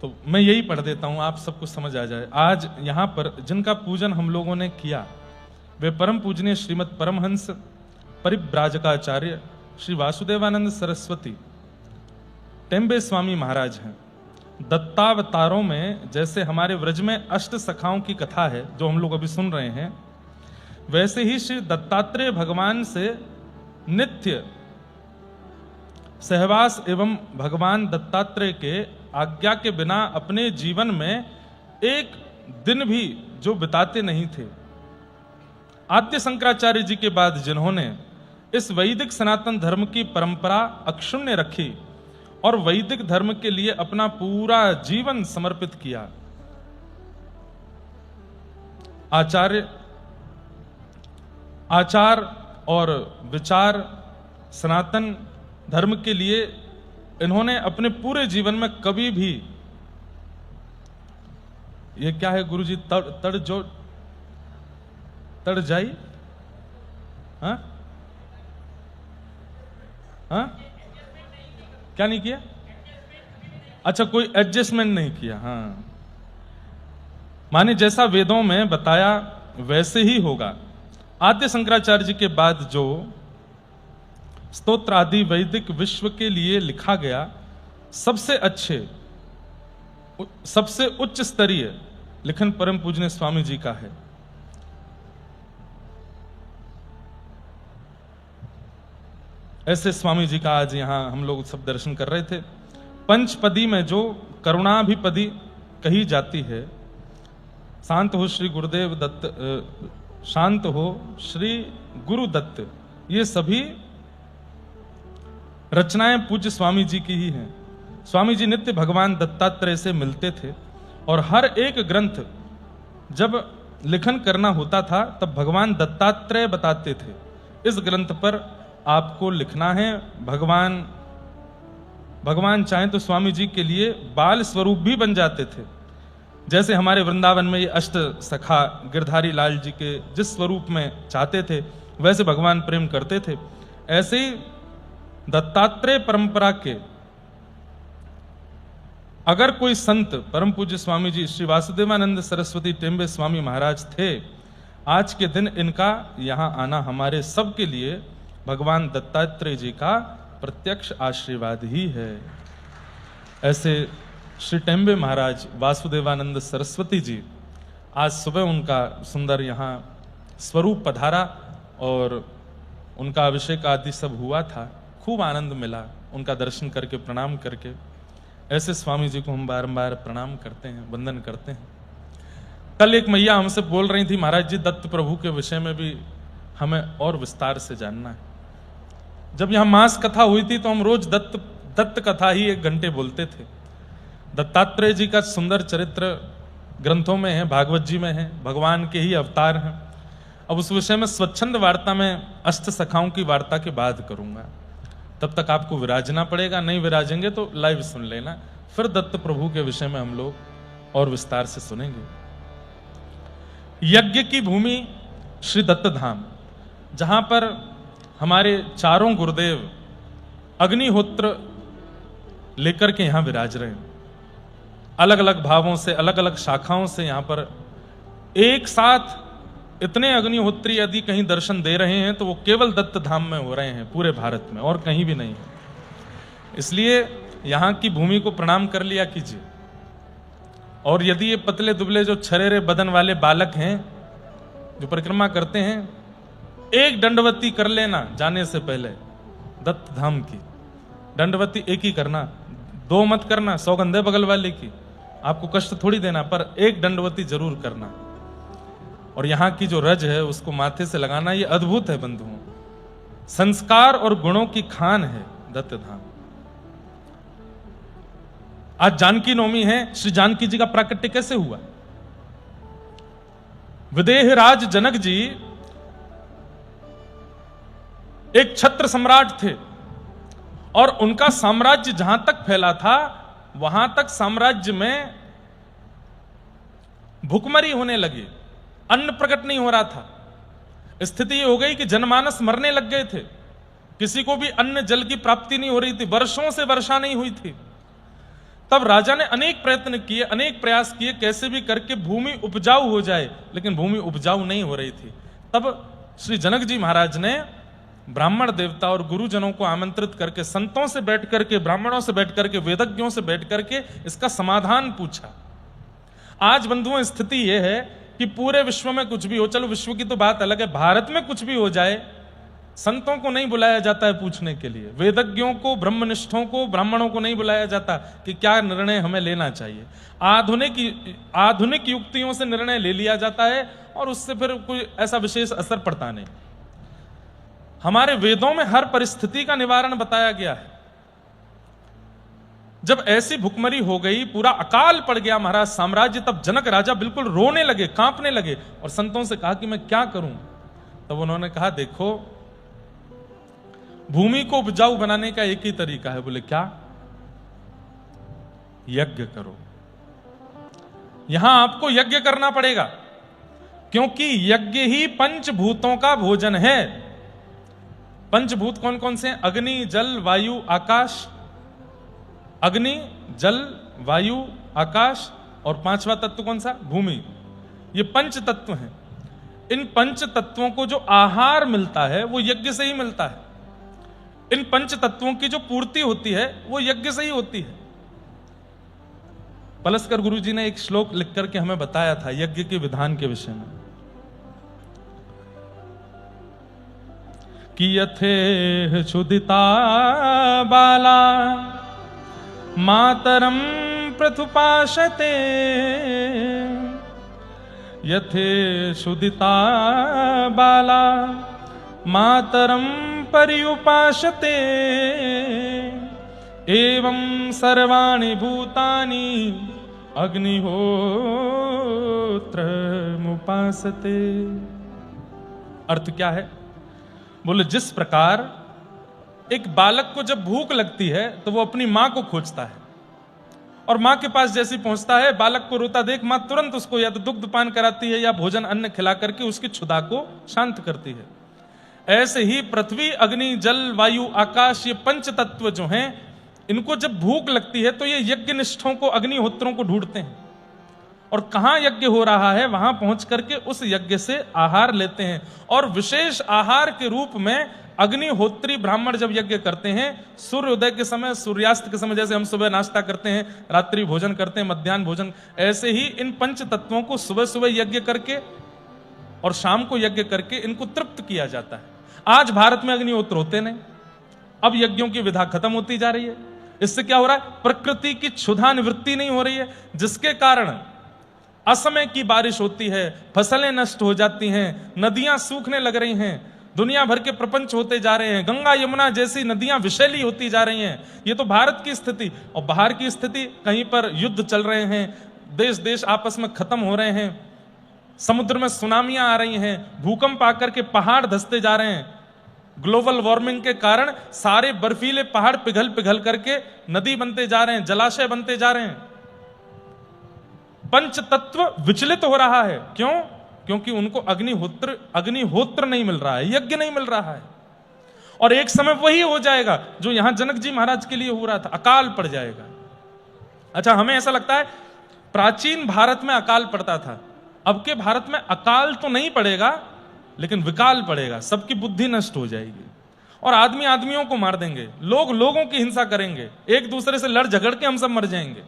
A: तो मैं यही पढ़ देता हूं, आप सबको समझ आ जाए। आज यहां पर जिनका पूजन हम लोगों ने किया वे परम पूजनीय श्रीमद परमहंस परिव्राजकाचार्य श्री वासुदेवानंद सरस्वती टेम्बे स्वामी महाराज हैं। दत्तावतारों में जैसे हमारे व्रज में अष्ट सखाओं की कथा है जो हम लोग अभी सुन रहे हैं, वैसे ही श्री दत्तात्रेय भगवान से नित्य सहवास एवं भगवान दत्तात्रेय के आज्ञा के बिना अपने जीवन में एक दिन भी जो बिताते नहीं थे। आद्य शंकराचार्य जी के बाद जिन्होंने इस वैदिक सनातन धर्म की परंपरा अक्षुण्य रखी और वैदिक धर्म के लिए अपना पूरा जीवन समर्पित किया, आचार और विचार सनातन धर्म के लिए इन्होंने अपने पूरे जीवन में कभी भी, ये क्या है गुरुजी, तड़ जाई, हाँ हाँ, क्या नहीं किया? अच्छा, कोई एडजस्टमेंट नहीं किया। हाँ, माने जैसा वेदों में बताया वैसे ही होगा, आद्य शंकराचार्य जी के बाद जो स्तोत्र आदि वैदिक विश्व के लिए लिखा गया सबसे अच्छे, सबसे उच्च स्तरीय लिखन परम पूजनीय स्वामी जी का है। ऐसे स्वामी जी का आज यहां हम लोग सब दर्शन कर रहे थे। पंचपदी में जो करुणाभिपदी कही जाती है, शांत हो श्री गुरुदेव दत्त, शांत हो श्री गुरु दत्त, ये सभी रचनाएं पूज्य स्वामी जी की ही हैं। स्वामी जी नित्य भगवान दत्तात्रेय से मिलते थे और हर एक ग्रंथ जब लिखन करना होता था तब भगवान दत्तात्रेय बताते थे, इस ग्रंथ पर आपको लिखना है। भगवान चाहें तो स्वामी जी के लिए बाल स्वरूप भी बन जाते थे। जैसे हमारे वृंदावन में ये अष्ट सखा गिरधारी लाल जी के जिस स्वरूप में चाहते थे वैसे भगवान प्रेम करते थे, ऐसे ही दत्तात्रेय परंपरा के अगर कोई संत परम पूज्य स्वामी जी श्री वासुदेवानंद सरस्वती टेम्बे स्वामी महाराज थे, आज के दिन इनका यहां आना हमारे सबके लिए भगवान दत्तात्रेय जी का प्रत्यक्ष आशीर्वाद ही है। ऐसे श्री टेम्बे महाराज वासुदेवानंद सरस्वती जी, आज सुबह उनका सुंदर यहाँ स्वरूप पधारा और उनका अभिषेक आदि सब हुआ था। खूब आनंद मिला उनका दर्शन करके, प्रणाम करके। ऐसे स्वामी जी को हम बारंबार प्रणाम करते हैं, वंदन करते हैं। कल एक मैया हमसे बोल रही थी, महाराज जी दत्त प्रभु के विषय में भी हमें और विस्तार से जानना है। जब यहाँ मास कथा हुई थी तो हम रोज दत्त कथा ही 1 घंटे बोलते थे। दत्तात्रेय जी का सुंदर चरित्र ग्रंथों में है, भागवत जी में है, भगवान के ही अवतार हैं। अब उस विषय में स्वच्छंद वार्ता में अष्ट सखाओं की वार्ता के बाद करूंगा। तब तक आपको विराजना पड़ेगा, नहीं विराजेंगे तो लाइव सुन लेना। फिर दत्त प्रभु के विषय में हम लोग और विस्तार से सुनेंगे। यज्ञ की भूमि श्री दत्त धाम, जहां पर हमारे चारों गुरुदेव अग्निहोत्र लेकर के यहां विराज रहे हैं। अलग अलग भावों से, अलग अलग शाखाओं से यहां पर एक साथ इतने अग्निहोत्री यदि कहीं दर्शन दे रहे हैं तो वो केवल दत्त धाम में हो रहे हैं, पूरे भारत में और कहीं भी नहीं है। इसलिए यहां की भूमि को प्रणाम कर लिया कीजिए। और यदि ये पतले दुबले जो छरेरे बदन वाले बालक हैं जो परिक्रमा करते हैं, एक दंडवती कर लेना जाने से पहले दत्त धाम की। दंडवती एक ही करना, 2 मत करना, सौगंधे बगल वाले की, आपको कष्ट थोड़ी देना, पर एक दंडवती जरूर करना। और यहां की जो रज है उसको माथे से लगाना, ये अद्भुत है बंधुओं। संस्कार और गुणों की खान है दत्त धाम। आज जानकी नवमी है। श्री जानकी जी का प्राकट्य कैसे हुआ? विदेहराज जनक जी एक छत्र सम्राट थे और उनका साम्राज्य जहां तक फैला था वहां तक साम्राज्य में भुखमरी होने लगी, अन्न प्रकट नहीं हो रहा था। स्थिति ये हो गई कि जनमानस मरने लग गए थे, किसी को भी अन्न जल की प्राप्ति नहीं हो रही थी, वर्षों से वर्षा नहीं हुई थी। तब राजा ने अनेक प्रयत्न किए, अनेक प्रयास किए, कैसे भी करके भूमि उपजाऊ हो जाए, लेकिन भूमि उपजाऊ नहीं हो रही थी। तब श्री जनक जी महाराज ने ब्राह्मण देवता और गुरुजनों को आमंत्रित करके, संतों से बैठ करके, ब्राह्मणों से बैठ करके, वेदज्ञों से बैठ करके इसका समाधान पूछा। आज बंधुओं स्थिति यह है कि पूरे विश्व में कुछ भी हो, चलो विश्व की तो बात अलग है, भारत में कुछ भी हो जाए, संतों को नहीं बुलाया जाता है पूछने के लिए, वेदज्ञों को, ब्रह्मनिष्ठों को, ब्राह्मणों को नहीं बुलाया जाता कि क्या निर्णय हमें लेना चाहिए। आधुनिक युक्तियों से निर्णय ले लिया जाता है और उससे फिर कोई ऐसा विशेष असर पड़ता नहीं। हमारे वेदों में हर परिस्थिति का निवारण बताया गया है। जब ऐसी भुखमरी हो गई, पूरा अकाल पड़ गया महाराज साम्राज्य, तब जनक राजा बिल्कुल रोने लगे, कांपने लगे और संतों से कहा कि मैं क्या करूं। तब उन्होंने कहा, देखो भूमि को उपजाऊ बनाने का एक ही तरीका है। बोले क्या? यज्ञ करो। यहां आपको यज्ञ करना पड़ेगा, क्योंकि यज्ञ ही पंचभूतों का भोजन है। पंचभूत कौन कौन से हैं? अग्नि, जल, वायु, आकाश। अग्नि, जल, वायु, आकाश और 5वां तत्व कौन सा? भूमि। ये पंच तत्व हैं। इन पंच तत्वों को जो आहार मिलता है वो यज्ञ से ही मिलता है। इन पंच तत्वों की जो पूर्ति होती है वो यज्ञ से ही होती है। पलस्कर गुरु जी ने एक श्लोक लिख करके हमें बताया था यज्ञ के विधान के विषय में कि यथे क्षुदिता बाला मातरम प्रथुपाशते यथे क्षुदिता बाला मातरम पर्युपाशते एवं सर्वाणि भूतानि अग्निहोत्रमुपासते। अर्थ क्या है? बोले जिस प्रकार एक बालक को जब भूख लगती है तो वो अपनी मां को खोजता है और मां के पास जैसे पहुंचता है बालक को रोता देख मां तुरंत उसको या तो दुग्ध पान कराती है या भोजन अन्न खिला करके उसकी क्षुधा को शांत करती है। ऐसे ही पृथ्वी अग्नि जल वायु आकाश ये पंच तत्व जो हैं इनको जब भूख लगती है तो ये यज्ञ निष्ठों को अग्निहोत्रों को ढूंढते हैं और कहां यज्ञ हो रहा है वहां पहुंच करके उस यज्ञ से आहार लेते हैं। और विशेष आहार के रूप में अग्निहोत्री ब्राह्मण जब यज्ञ करते हैं सूर्योदय के समय सूर्यास्त के समय, जैसे हम सुबह नाश्ता करते हैं रात्रि भोजन करते हैं मध्याह्न भोजन, ऐसे ही इन पंच तत्वों को सुबह सुबह यज्ञ करके और शाम को यज्ञ करके इनको तृप्त किया जाता है। आज भारत में अग्निहोत्र होते नहीं, अब यज्ञों की विधा खत्म होती जा रही है। इससे क्या हो रहा है? प्रकृति की क्षुधा निवृत्ति नहीं हो रही है, जिसके कारण असमय की बारिश होती है, फसलें नष्ट हो जाती हैं, नदियां सूखने लग रही हैं, दुनिया भर के प्रपंच होते जा रहे हैं, गंगा यमुना जैसी नदियां विषैली होती जा रही हैं। ये तो भारत की स्थिति। और बाहर की स्थिति, कहीं पर युद्ध चल रहे हैं, देश देश आपस में खत्म हो रहे हैं, समुद्र में सुनामियां आ रही हैं, भूकंप आकर के पहाड़ धंसते जा रहे हैं। ग्लोबल वार्मिंग के कारण सारे बर्फीले पहाड़ पिघल पिघल करके नदी बनते जा रहे हैं, जलाशय बनते जा रहे हैं। पंच तत्व विचलित हो रहा है। क्यों? क्योंकि उनको अग्निहोत्र नहीं मिल रहा है, यज्ञ नहीं मिल रहा है। और एक समय वही हो जाएगा जो यहां जनक जी महाराज के लिए हो रहा था, अकाल पड़ जाएगा। अच्छा, हमें ऐसा लगता है प्राचीन भारत में अकाल पड़ता था, अब के भारत में अकाल तो नहीं पड़ेगा लेकिन विकाल पड़ेगा, सबकी बुद्धि नष्ट हो जाएगी और आदमी आदमियों को मार देंगे, लोग लोगों की हिंसा करेंगे, एक दूसरे से लड़ झगड़ के हम सब मर जाएंगे।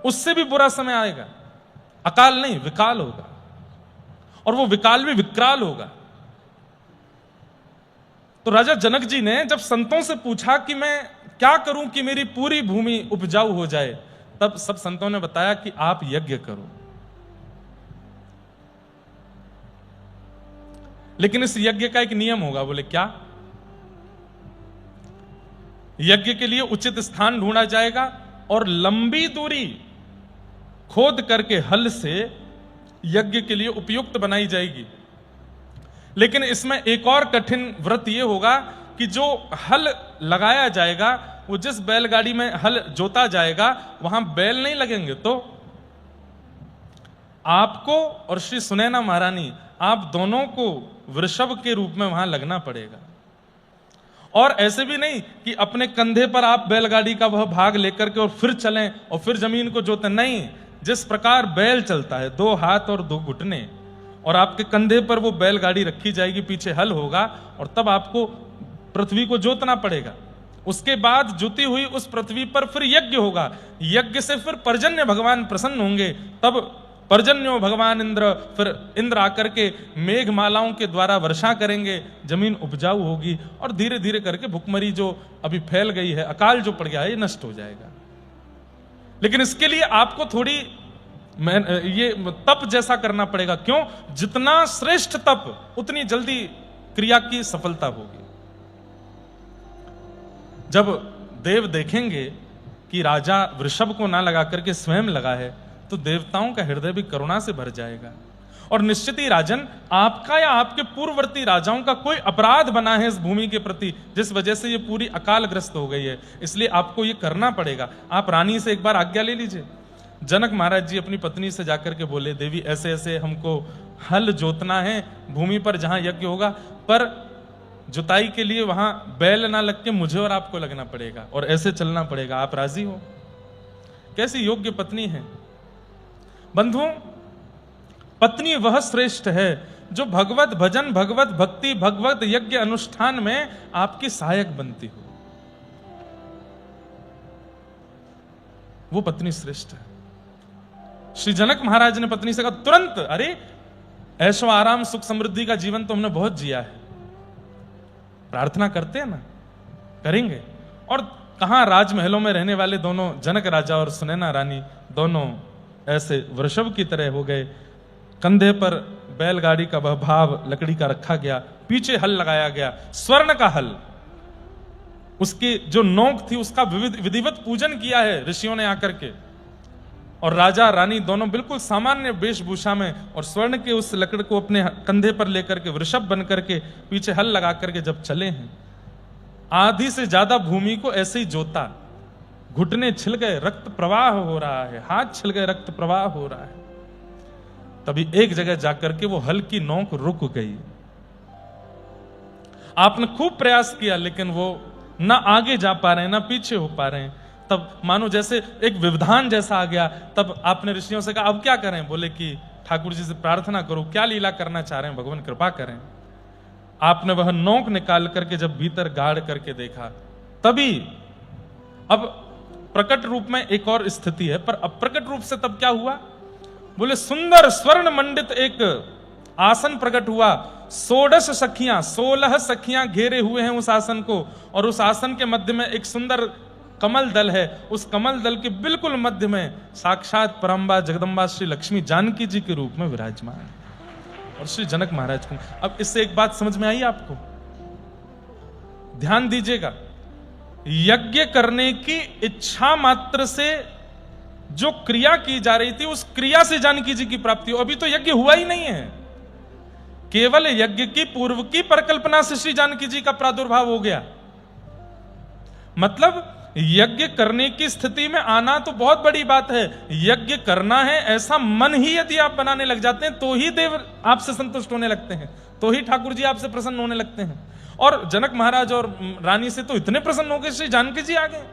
A: उससे भी बुरा समय आएगा। अकाल नहीं, विकाल होगा, और वो विकाल भी विकराल होगा। तो राजा जनक जी ने जब संतों से पूछा कि मैं क्या करूं कि मेरी पूरी भूमि उपजाऊ हो जाए, तब सब संतों ने बताया कि आप यज्ञ करो। लेकिन इस यज्ञ का एक नियम होगा। बोले क्या? यज्ञ के लिए उचित स्थान ढूंढा जाएगा और लंबी दूरी खोद करके हल से यज्ञ के लिए उपयुक्त बनाई जाएगी। लेकिन इसमें एक और कठिन व्रत यह होगा कि जो हल लगाया जाएगा, वो जिस बैलगाड़ी में हल जोता जाएगा वहां बैल नहीं लगेंगे, तो आपको और श्री सुनैना महारानी, आप दोनों को वृषभ के रूप में वहां लगना पड़ेगा। और ऐसे भी नहीं कि अपने कंधे पर आप बैलगाड़ी का वह भाग लेकर के और फिर चलें और फिर जमीन को जोतें। नहीं, जिस प्रकार बैल चलता है, 2 हाथ और 2 घुटने, और आपके कंधे पर वो बैलगाड़ी रखी जाएगी, पीछे हल होगा और तब आपको पृथ्वी को जोतना पड़ेगा। उसके बाद जुती हुई उस पृथ्वी पर फिर यज्ञ होगा। यज्ञ से फिर पर्जन्य भगवान प्रसन्न होंगे, तब पर्जन्यो भगवान इंद्र, फिर इंद्र आकर के मेघमालाओं के द्वारा वर्षा करेंगे, जमीन उपजाऊ होगी और धीरे धीरे करके भुखमरी जो अभी फैल गई है, अकाल जो पड़ गया है, ये नष्ट हो जाएगा। लेकिन इसके लिए आपको थोड़ी ये तप जैसा करना पड़ेगा। क्यों? जितना श्रेष्ठ तप उतनी जल्दी क्रिया की सफलता होगी। जब देव देखेंगे कि राजा वृषभ को ना लगा करके स्वयं लगा है, तो देवताओं का हृदय भी करुणा से भर जाएगा। और निश्चित ही राजन, आपका या आपके पूर्ववर्ती राजाओं का कोई अपराध बना है इस भूमि के प्रति, जिस वजह से ये पूरी अकालग्रस्त हो गई है। इसलिए आपको ये करना पड़ेगा। आप रानी से एक बार आज्ञा ले लीजिए। जनक महाराज जी अपनी पत्नी से जाकर के बोले, देवी ऐसे ऐसे हमको हल जोतना है भूमि पर जहां यज्ञ होगा, पर जुताई के लिए वहां बैल ना लग के मुझे और आपको लगना पड़ेगा और ऐसे चलना पड़ेगा। आप राजी हो? कैसी योग्य पत्नी है। बंधुओं, पत्नी वह श्रेष्ठ है जो भगवत भजन, भगवत भक्ति, भगवत यज्ञ अनुष्ठान में आपकी सहायक बनती हो, वो पत्नी श्रेष्ठ है। श्री जनक महाराज ने पत्नी से कहा तुरंत, अरे ऐशो आराम सुख समृद्धि का जीवन तो हमने बहुत जिया है, प्रार्थना करते हैं ना, करेंगे। और कहां राजमहलों में रहने वाले दोनों जनक राजा और सुनैना रानी दोनों ऐसे वृषभ की तरह हो गए। कंधे पर बैलगाड़ी का वह भाव लकड़ी का रखा गया, पीछे हल लगाया गया, स्वर्ण का हल, उसकी जो नोक थी उसका विधिवत पूजन किया है ऋषियों ने आकर के। और राजा रानी दोनों बिल्कुल सामान्य वेशभूषा में और स्वर्ण के उस लकड़ को अपने कंधे पर लेकर के वृषभ बन करके पीछे हल लगा करके जब चले हैं, आधी से ज्यादा भूमि को ऐसे ही जोता, घुटने छिल गए, रक्त प्रवाह हो रहा है, हाथ छिल गए, रक्त प्रवाह हो रहा है। तभी एक जगह जाकर के वो हल की नोक रुक गई। आपने खूब प्रयास किया लेकिन वो ना आगे जा पा रहे हैं ना पीछे हो पा रहे हैं। तब मानो जैसे एक व्यवधान जैसा आ गया। तब आपने ऋषियों से कहा अब क्या करें? बोले कि ठाकुर जी से प्रार्थना करो, क्या लीला करना चाह रहे हैं, भगवान कृपा करें। आपने वह नोक निकाल करके जब भीतर गाड़ करके देखा, तभी अब प्रकट रूप में एक और स्थिति है, पर अप्रकट रूप से तब क्या हुआ? बोले सुंदर स्वर्ण मंडित एक आसन प्रकट हुआ। 16 सखियां घेरे हुए हैं उस आसन को, और उस आसन के मध्य में एक सुंदर कमल दल है। उस कमल दल के बिल्कुल मध्य में साक्षात परम्बा जगदम्बा श्री लक्ष्मी जानकी जी के रूप में विराजमान और श्री जनक महाराज को। अब इससे एक बात समझ में आई आपको? ध्यान दीजिएगा, यज्ञ करने की इच्छा मात्र से जो क्रिया की जा रही थी, उस क्रिया से जानकी जी की प्राप्ति हो। अभी तो यज्ञ हुआ ही नहीं है, केवल यज्ञ की पूर्व की परिकल्पना से श्री जानकी जी का प्रादुर्भाव हो गया। मतलब यज्ञ करने की स्थिति में आना तो बहुत बड़ी बात है। यज्ञ करना है ऐसा मन ही यदि आप बनाने लग जाते हैं, तो ही देव आपसे संतुष्ट होने लगते हैं, तो ही ठाकुर जी आपसे प्रसन्न होने लगते हैं। और जनक महाराज और रानी से तो इतने प्रसन्न हो गए, श्री जानकी जी आ गए।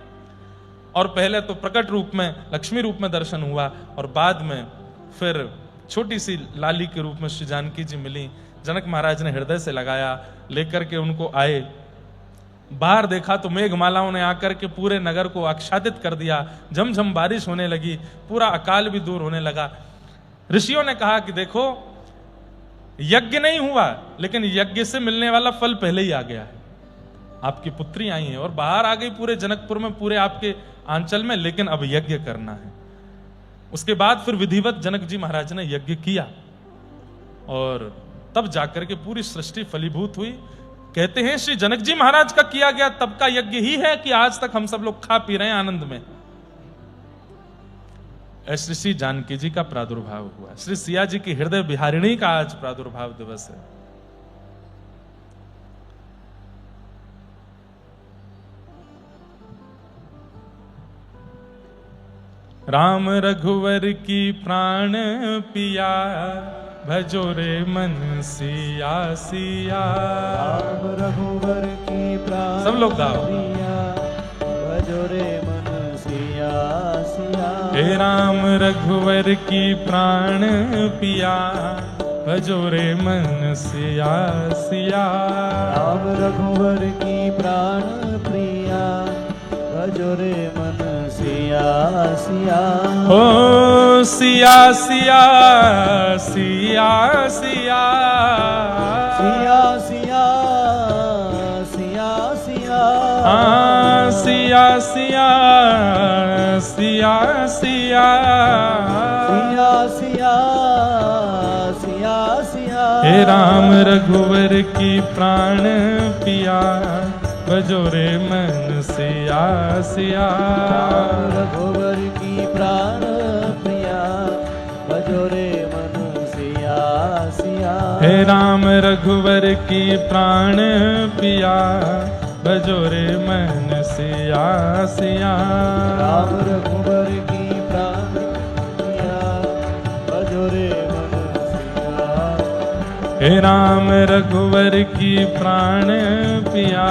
A: और पहले तो प्रकट रूप में, लक्ष्मी रूप में दर्शन हुआ, और बाद में फिर छोटी सी लाली के रूप में श्री जानकी जी मिली। जनक महाराज ने हृदय से लगाया, लेकर के उनको आए। बाहर देखा तो मेघमालाओं ने आकर के पूरे नगर को आच्छादित कर दिया। झमझम बारिश होने लगी, पूरा अकाल भी दूर होने लगा। ऋषियों ने कहा कि देखो, यज्ञ नहीं हुआ लेकिन यज्ञ से मिलने वाला फल पहले ही आ गया है। आपकी पुत्री आई है और बाहर आ गई पूरे जनकपुर में, पूरे आपके आंचल में, लेकिन अब यज्ञ करना है। उसके बाद फिर विधिवत जनक जी महाराज ने यज्ञ किया, और तब जाकर के पूरी सृष्टि फलीभूत हुई। कहते हैं श्री जनक जी महाराज का किया गया तब का यज्ञ ही है कि आज तक हम सब लोग खा पी रहे हैं आनंद में। ऐसे श्री जानकी जी का प्रादुर्भाव हुआ। श्री सिया जी की हृदय बिहारिणी का आज प्रादुर्भाव दिवस है। राम रघुवर की प्राण पिया, भजो रे मन सिया सिया।
B: राम रघुवर की प्राण
A: सब लोग गाओ।
B: पिया, भजो रे मन सिया सिया।
A: हे राम रघुवर की प्राण पिया, भजो रे मन सिया सिया।
B: राम रघुवर की प्राण प्रिया, भजो रे मन सिया सिया।
A: ओ सिया सिया सिया सिया
B: सिया सिया सिया सिया।
A: हाँ सिया सिया सिया सिया
B: सिया सिया सिया सिया।
A: हे राम रघुवर की प्राण पिया, भजो रे मन सिया सिया।
B: राम रघुवर की प्राण प्रिया, भजो रे मन सिया सिया।
A: हे राम रघुवर की प्राण पिया, भजो रे मन सिया सिया।
B: राम रघुवर की प्राण प्रिया, भजो रे मन सिया।
A: हे राम रघुवर की प्राण पिया,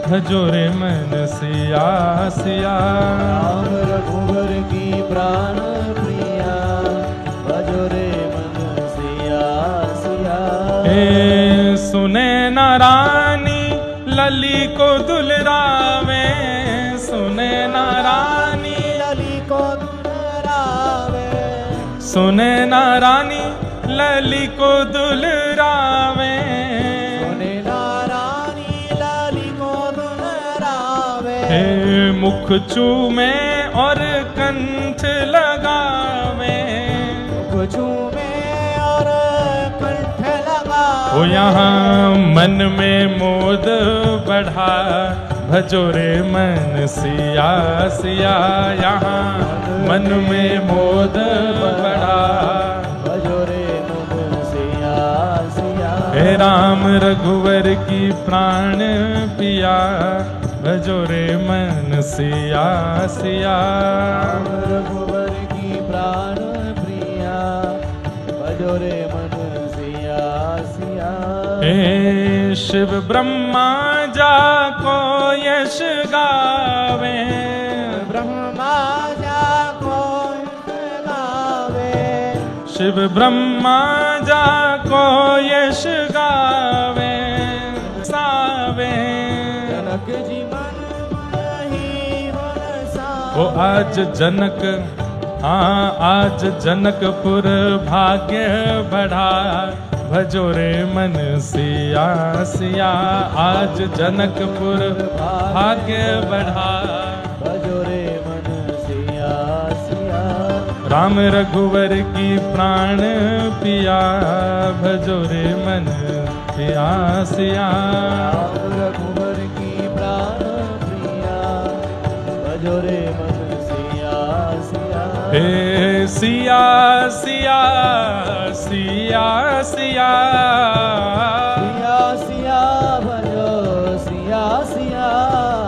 A: भजो रे मन सिया सिया।
B: राम रघुवर की प्राण प्रिया, भजो रे मन
A: हे सुने न रानी लली को दुलरावे, सुने न रानी
B: लली को दुलरावे,
A: सुने न रानी लली को दुलरावे,
B: सुने ना रानी लली को दुलरावे,
A: हे मुख चूमे और कंठ लगावे,
B: कुछू में और कंठ लगा,
A: ओ यहाँ मन में मोद बढ़ा, भजो रे मन सिया सिया, यहाँ मन में मोद बढ़ा,
B: भजो रे मन सिया सिया,
A: हे राम रघुवर की प्राण पिया, भजो रे मन सिया सिया।
B: रघुवर की प्राण प्रिया, भजो रे मन सिया सिया,
A: हे शिव ब्रह्मा जाको यश गावे,
B: ब्रह्मा जाको गावे,
A: शिव ब्रह्मा जाको यश गावे, सावे
B: जनक जी मन ही मन सा,
A: ओ आज जनक, हाँ आज जनकपुर भाग्य बढ़ा, भजो रे मन सिया सिया, आज जनकपुर भाग्य बढ़ा,
B: भजो रे मन सिया सिया,
A: राम रघुवर की प्राण पिया, भजो रे मन पिया सिया।
B: राम रघुवर की प्राण प्रिया, भजो रे मन सिया सिया,
A: हे सिया सिया सिया सिया,
B: सिया सिया भजो सिया सिया,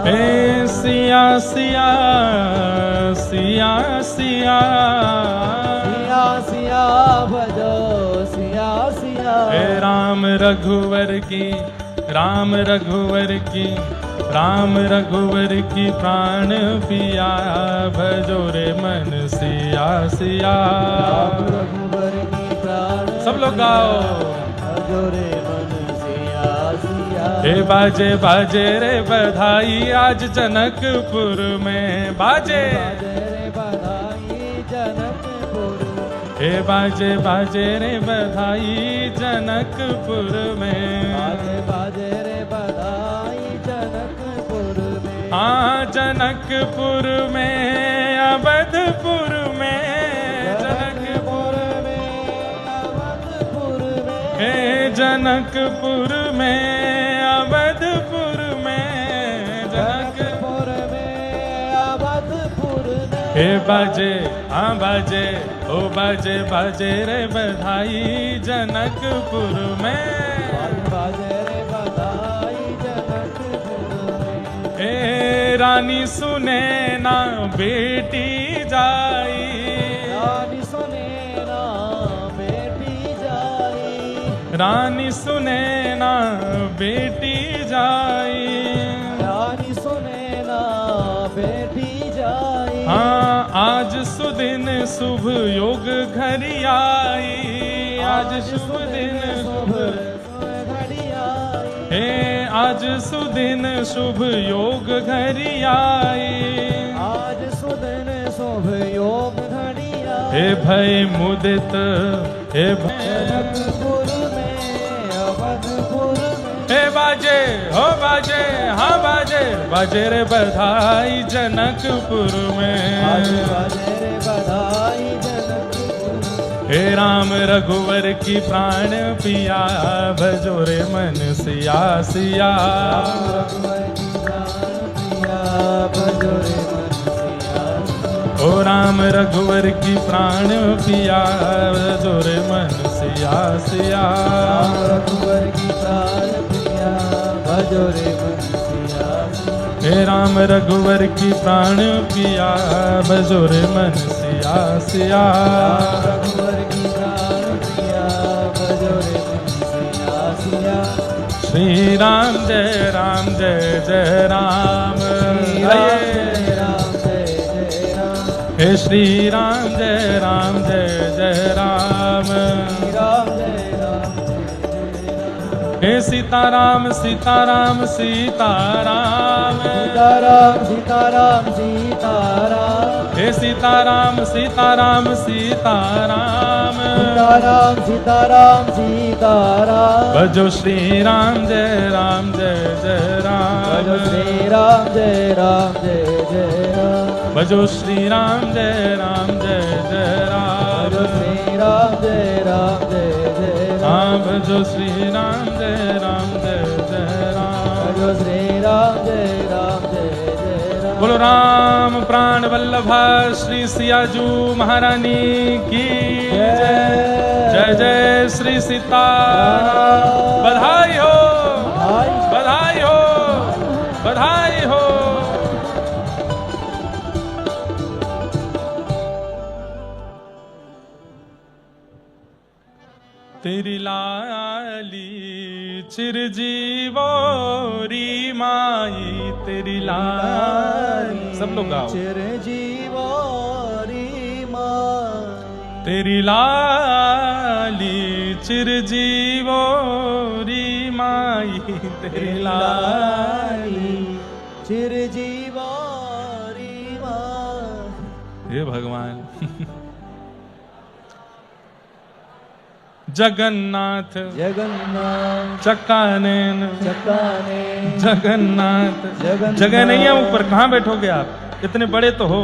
A: हे सिया सिया सिया सिया,
B: सिया सिया भजो सिया सिया,
A: हे राम रघुवर की, राम रघुवर की, राम रघुवर की प्राण पिया, भजो रे मन सिया सिया।
B: राम रघुवर की प्राण
A: सब लोग गाओ।
B: भजो रे मन सिया सिया,
A: हे बाजे बाजे रे बधाई आज जनकपुर में बाजे,
B: बाजे रे बधाई जनकपुर,
A: हे बाजे बाजे रे बधाई जनकपुर में,
B: बाजे बाजे रे बधाई जनकपुर में,
A: हाँ जनकपुर में अवधपुर में, जनकपुर
B: में अवधपुर में,
A: हे जनकपुर में अवधपुर में,
B: जनकपुर में अवधपुर में,
A: हे बाजे हाँ बाजे ओ बाजे बाजे रे बधाई जनकपुर में,
B: बाजे रे बधाई जनकपुर में,
A: हे रानी सुने ना बेटी जाई,
B: रानी सुने ना बेटी जाई,
A: रानी सुने ना बेटी जाई,
B: रानी सुने ना बेटी जाई,
A: हाँ आज सुदिन शुभ योग घरी आई, आज शुभ दिन शुभ,
B: घड़ी आई,
A: हे आज सुदिन शुभ योग घरी आई,
B: आज सुदिन शुभ योग घड़ी आई,
A: हे भय मुदित, हे भय,
B: जनकपुर में अवधपुर में,
A: हे बाजे हो बाजे हाँ बाजे बाजे रे बधाई जनकपुर
B: बाजे
A: में,
B: बाजे रे बधाई जनकपुर में,
A: हे राम रघुवर की प्राण पिया, भजो रे मन सिया सिया,
B: रघुवर की प्राण प्रिया, भजो रे मन सिया सिया,
A: ओ राम रघुवर की प्राण पिया, भजो रे मन सिया सिया,
B: रघुवर की प्राण प्रिया, भजो रे मन सिया सिया,
A: हे राम रघुवर की प्राण पिया, भजो रे मन सिया सिया,
B: रघुवर की प्राण प्रिया, भजो रे मन सिया सिया,
A: श्री राम जय राम जय जय राम,
B: जय राम जय जय राम,
A: हे श्री राम जय राम जय जय राम,
B: श्री राम जय राम जय जय
A: हे सीताराम सीताराम सीताराम
B: सीताराम सीताराम सीताराम
A: हे सीताराम सीताराम सीताराम
B: सीताराम सीताराम सीताराम
A: भजो श्री राम जय जय राम
B: भजो श्री राम जय राम
A: भजो श्री राम जय राम
B: भजो श्री राम जय राम
A: हाँ भजो श्री राम जय राम
B: भजो श्री राम जय राम
A: बोलो राम प्राण वल्लभा श्री सियाजू महारानी की जय जय जय श्री सीताराम बधाई हो बधाई हो बधाई हो तेरी लाली चिरजीवोरी माई तेरी लाली सब लोग गाओ
B: चिरजीवोरी माई
A: तेरी लाली चिरजीवोरी माई तेरी लाली
B: चिरजीवोरी माई।
A: हे भगवान जगन्नाथ
B: जगन्नाथ
A: चक्कानैन
B: चक्काने
A: जगन्नाथ जगह नहीं है ऊपर कहाँ बैठोगे आप इतने बड़े तो हो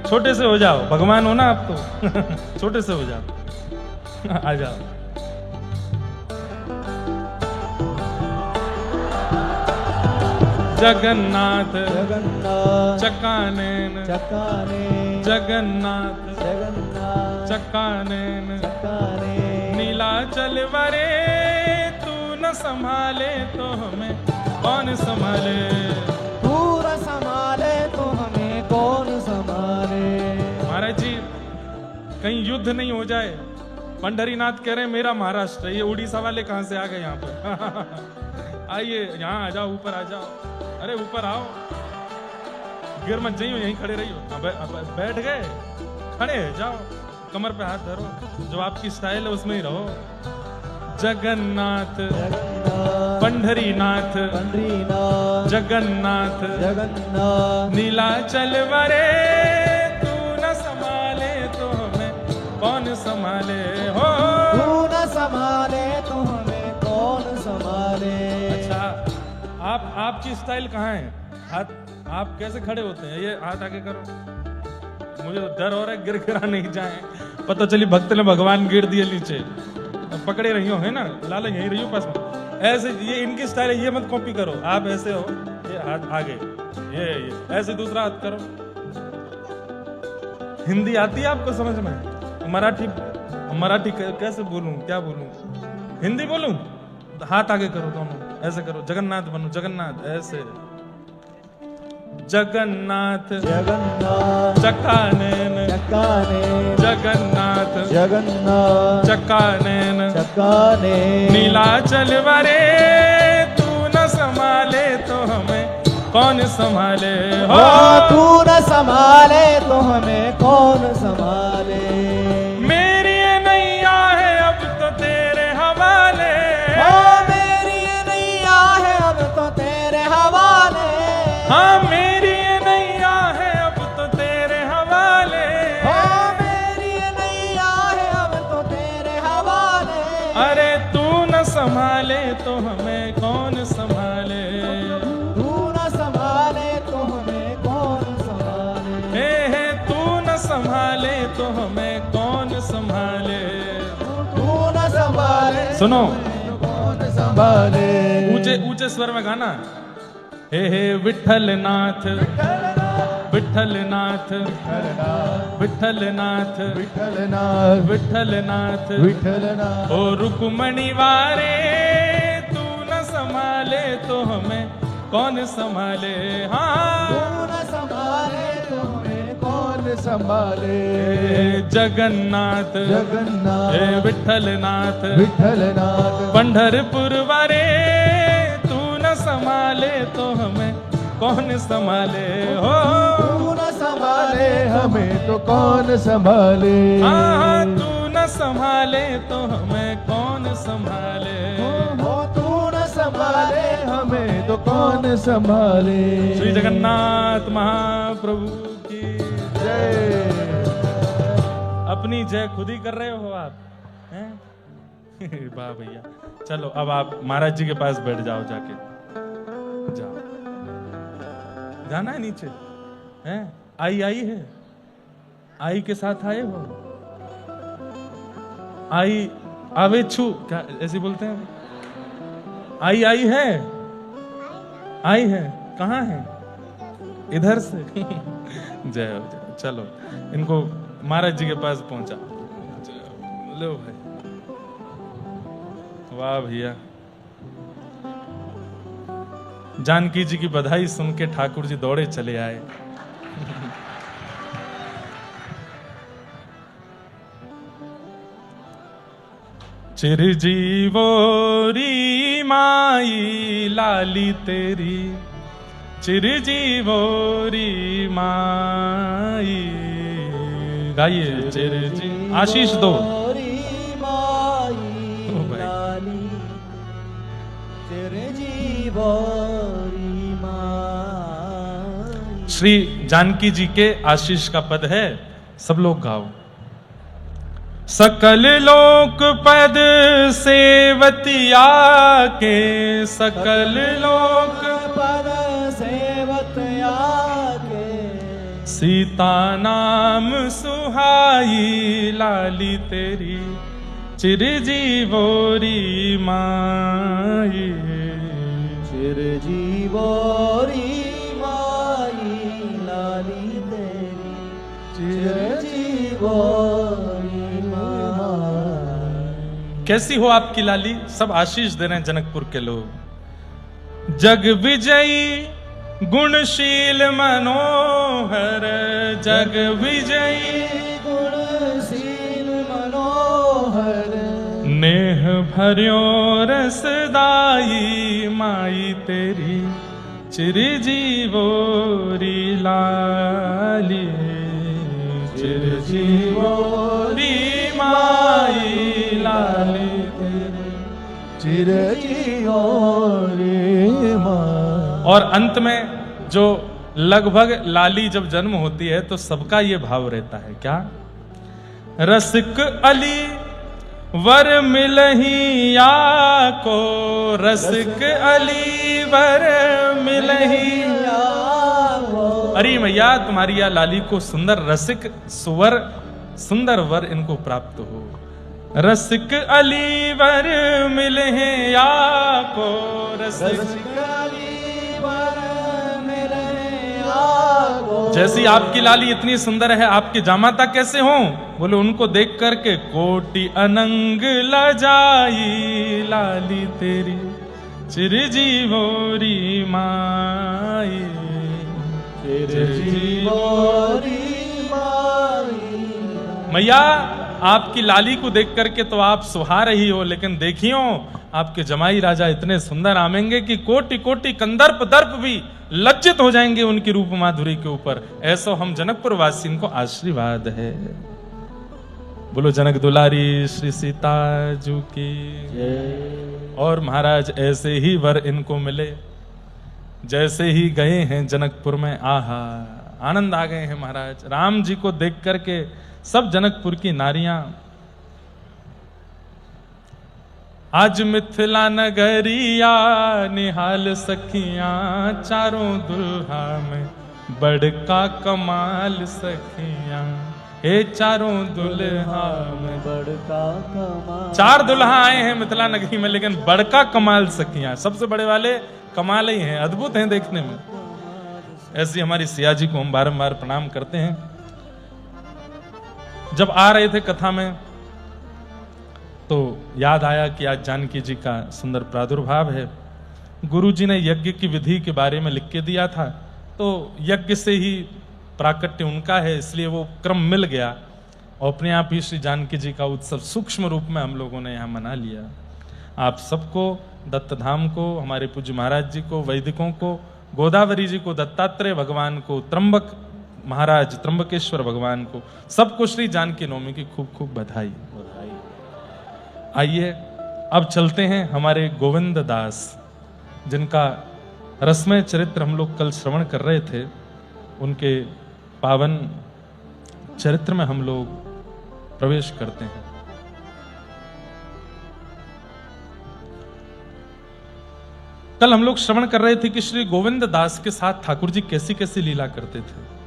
A: छोटे से हो जाओ भगवान हो ना आप तो छोटे से हो जाओ आ जाओ जगन्नाथ
B: जगन्नाथ
A: चक्कानैन
B: चक्काने
A: जगन्नाथ
B: जगन्नाथ
A: चक्कानैन
B: चक्काने
A: नीलाचल वरे तू न संभाले तो हमें कौन संभाले
B: पूरा संभाले तो हमें कौन संभाले।
A: महाराज जी कहीं युद्ध नहीं हो जाए पंढरीनाथ कह रहे हैं मेरा महाराष्ट्र ये उड़ीसा वाले कहां से आ गए यहाँ पर आइए यहाँ आ जाओ ऊपर आ जाओ अरे ऊपर आओ गिर मत जाइयो यहीं खड़े रहियो बैठ गए खड़े जाओ कमर पे हाथ धरो जो आपकी स्टाइल है उसमें ही रहो जगन्नाथ पंढरीनाथ
B: पंढरीनाथ
A: जगन्नाथ
B: जगन्नाथ
A: नीलाचल वरे तू न संभाले तो हमें कौन संभाले हो
B: तू न संभाले तो हमें कौन संभाले।
A: अच्छा आपकी स्टाइल कहाँ है हाथ आप कैसे खड़े होते हैं ये हाथ आगे करो मुझे तो डर हो रहा है गिर गिरा नहीं जाए पता चली भक्त ने भगवान गिर दिए नीचे पकड़े रही हो है ना लाला यही रही हो पास में ऐसे ये इनकी स्टाइल है ये मत कॉपी करो आप ऐसे हो ये हाथ आगे ये ऐसे दूसरा हाथ करो। हिंदी आती है आपको समझ में मराठी कैसे बोलूं क्या बोलूं हिंदी बोलूं हाथ आगे करो दोनों ऐसे करो जगन्नाथ बनो जगन्नाथ ऐसे जगन्नाथ
B: जगन्नाथ
A: चक्कानैन
B: चक्काने
A: जगन्नाथ
B: जगन्नाथ
A: चक्कानैन
B: चक्काने
A: नीलाचल वरे तू न संभाले तो हमें कौन संभाले हो
B: तू न संभाले तो हमें कौन संभाले।
A: मेरी ये नैया है अब तो तेरे हवाले
B: मेरी ये नैया है अब तो तेरे हवाले।
A: हाँ मेरी ये नैया है अब तो तेरे हवाले
B: मेरी ये नैया है अब तो तेरे हवाले।
A: अरे तू न संभाले तो हमें कौन संभाले
B: तू न संभाले तो हमें कौन संभाले।
A: हे तू न संभाले तो हमें कौन संभाले।
B: तू न संभाले
A: सुनो
B: कौन संभाले।
A: ऊंचे ऊंचे स्वर में गाना हे विठ्ठलनाथ विठ्ठलनाथ विठ्ठलनाथ
B: विठ्ठलनाथ
A: विठ्ठलनाथ
B: विठ्ठलनाथ
A: ओ रुक्मणी वारे तू न संभाले तो हमें कौन संभाले। हाँ
B: तू न संभाले तो हमें कौन संभाले।
A: जगन्नाथ
B: जगन्नाथ
A: हे विठ्ठलनाथ
B: विठ्ठलनाथ
A: पंढरपुर वारे तू न संभाले तो हमें कौन संभाले हो।
B: तू न संभाले हमें तो कौन संभाले।
A: हाँ तू न संभाले तो हमें कौन संभाले।
B: हो तू न मन संभाले।
A: श्री जगन्नाथ महाप्रभु की
B: जय।
A: अपनी जय खुद ही कर रहे हो आप हैं? वाह भैया। चलो अब आप महाराज जी के पास बैठ जाओ, जाके जाओ। जाना है नीचे हैं? आई है, आई के साथ आए हो? आई आवे छू, क्या ऐसे बोलते हैं? आई है, आई है, कहाँ है? इधर से। जय हो जय। चलो इनको महाराज जी के पास पहुंचा। लो भाई, वाह भैया। जानकी जी की बधाई सुन के ठाकुर जी दौड़े चले आए। चिरजीवोरी माई लाली तेरी, चिरजीवोरी माई। गाइए चिरजी, आशीष दो। श्री जानकी जी के आशीष का पद है, सब लोग गाओ। सकल लोक पद सेवतिया के, सकल लोक
B: पद सेवतिया के,
A: सीता नाम सुहाई लाली तेरी, चिरजीवोरी माई।
B: चिरजीवोरी माई लाली तेरी, चिरजीवोरी माई।
A: कैसी हो आपकी लाली? सब आशीष दे रहे हैं जनकपुर के लोग। जग विजयी गुणशील मनोहर, जग विजयी
B: गुणशील मनोहर,
A: नेह भर्यो रसदाई माई तेरी, चिरजीवोरी लाली, चिरजीवोरी माई लाली तेरी,
B: चिरजीवोरी माई।
A: और अंत में जो लगभग लाली जब जन्म होती है तो सबका ये भाव रहता है, क्या? रसिक अली वर मिलही या को, रसिक अली वर मिलही या को। अरे मैया तुम्हारी या लाली को सुंदर रसिक सुवर, सुंदर वर इनको प्राप्त हो। रसिक अली वर मिलहे या को, रसिक
B: अली वर मिलहे या को।
A: जैसी आपकी लाली इतनी सुंदर है, आपके जामाता कैसे हों? बोले उनको देख करके कोटि अनंग लजाई लाली तेरी, चिरजीवोरी माई,
B: चिरजीवोरी माई।
A: मैया आपकी लाली को देख करके तो आप सुहा रही हो, लेकिन देखियो आपके जमाई राजा इतने सुंदर आमेंगे कि कोटि कोटि कंदर्प दर्प भी लज्जित हो जाएंगे उनकी रूप माधुरी के ऊपर। ऐसा हम जनकपुर वासी को आशीर्वाद है। बोलो जनक दुलारी श्री सीता जू की जय। और महाराज ऐसे ही वर इनको मिले, जैसे ही गए हैं जनकपुर में, आहा आनंद आ गए हैं महाराज। राम जी को देख करके सब जनकपुर की नारियां, आज मिथिला नगरिया निहाल सखियां, चारों दुल्हा में बड़का कमाल सखियां, हे चारों दुल्हा में
B: बड़का कमाल।
A: चार दुल्हा आए हैं मिथिला नगरी में, लेकिन बड़का कमाल सखियां, सबसे बड़े वाले कमाल ही हैं, अद्भुत हैं देखने में। ऐसी हमारी सिया जी को हम बारंबार प्रणाम करते हैं। जब आ रहे थे कथा में तो याद आया कि आज जानकी जी का सुंदर प्रादुर्भाव है। गुरु जी ने यज्ञ की विधि के बारे में लिख के दिया था, तो यज्ञ से ही प्राकट्य उनका है, इसलिए वो क्रम मिल गया और अपने आप ही श्री जानकी जी का उत्सव सूक्ष्म रूप में हम लोगों ने यहाँ मना लिया। आप सबको, दत्तधाम को, हमारे पूज्य महाराज जी को, वैदिकों को, गोदावरी जी को, दत्तात्रेय भगवान को, त्र्यंबक महाराज, त्र्यंबकेश्वर भगवान को, सबको श्री जानकी नवमी की खूब खूब बधाई। आइए अब चलते हैं हमारे गोविंद दास, जिनका रसमय चरित्र हम लोग कल श्रवण कर रहे थे, उनके पावन चरित्र में हम लोग प्रवेश करते हैं। कल हम लोग श्रवण कर रहे थे कि श्री गोविंद दास के साथ ठाकुर जी कैसी कैसी लीला करते थे।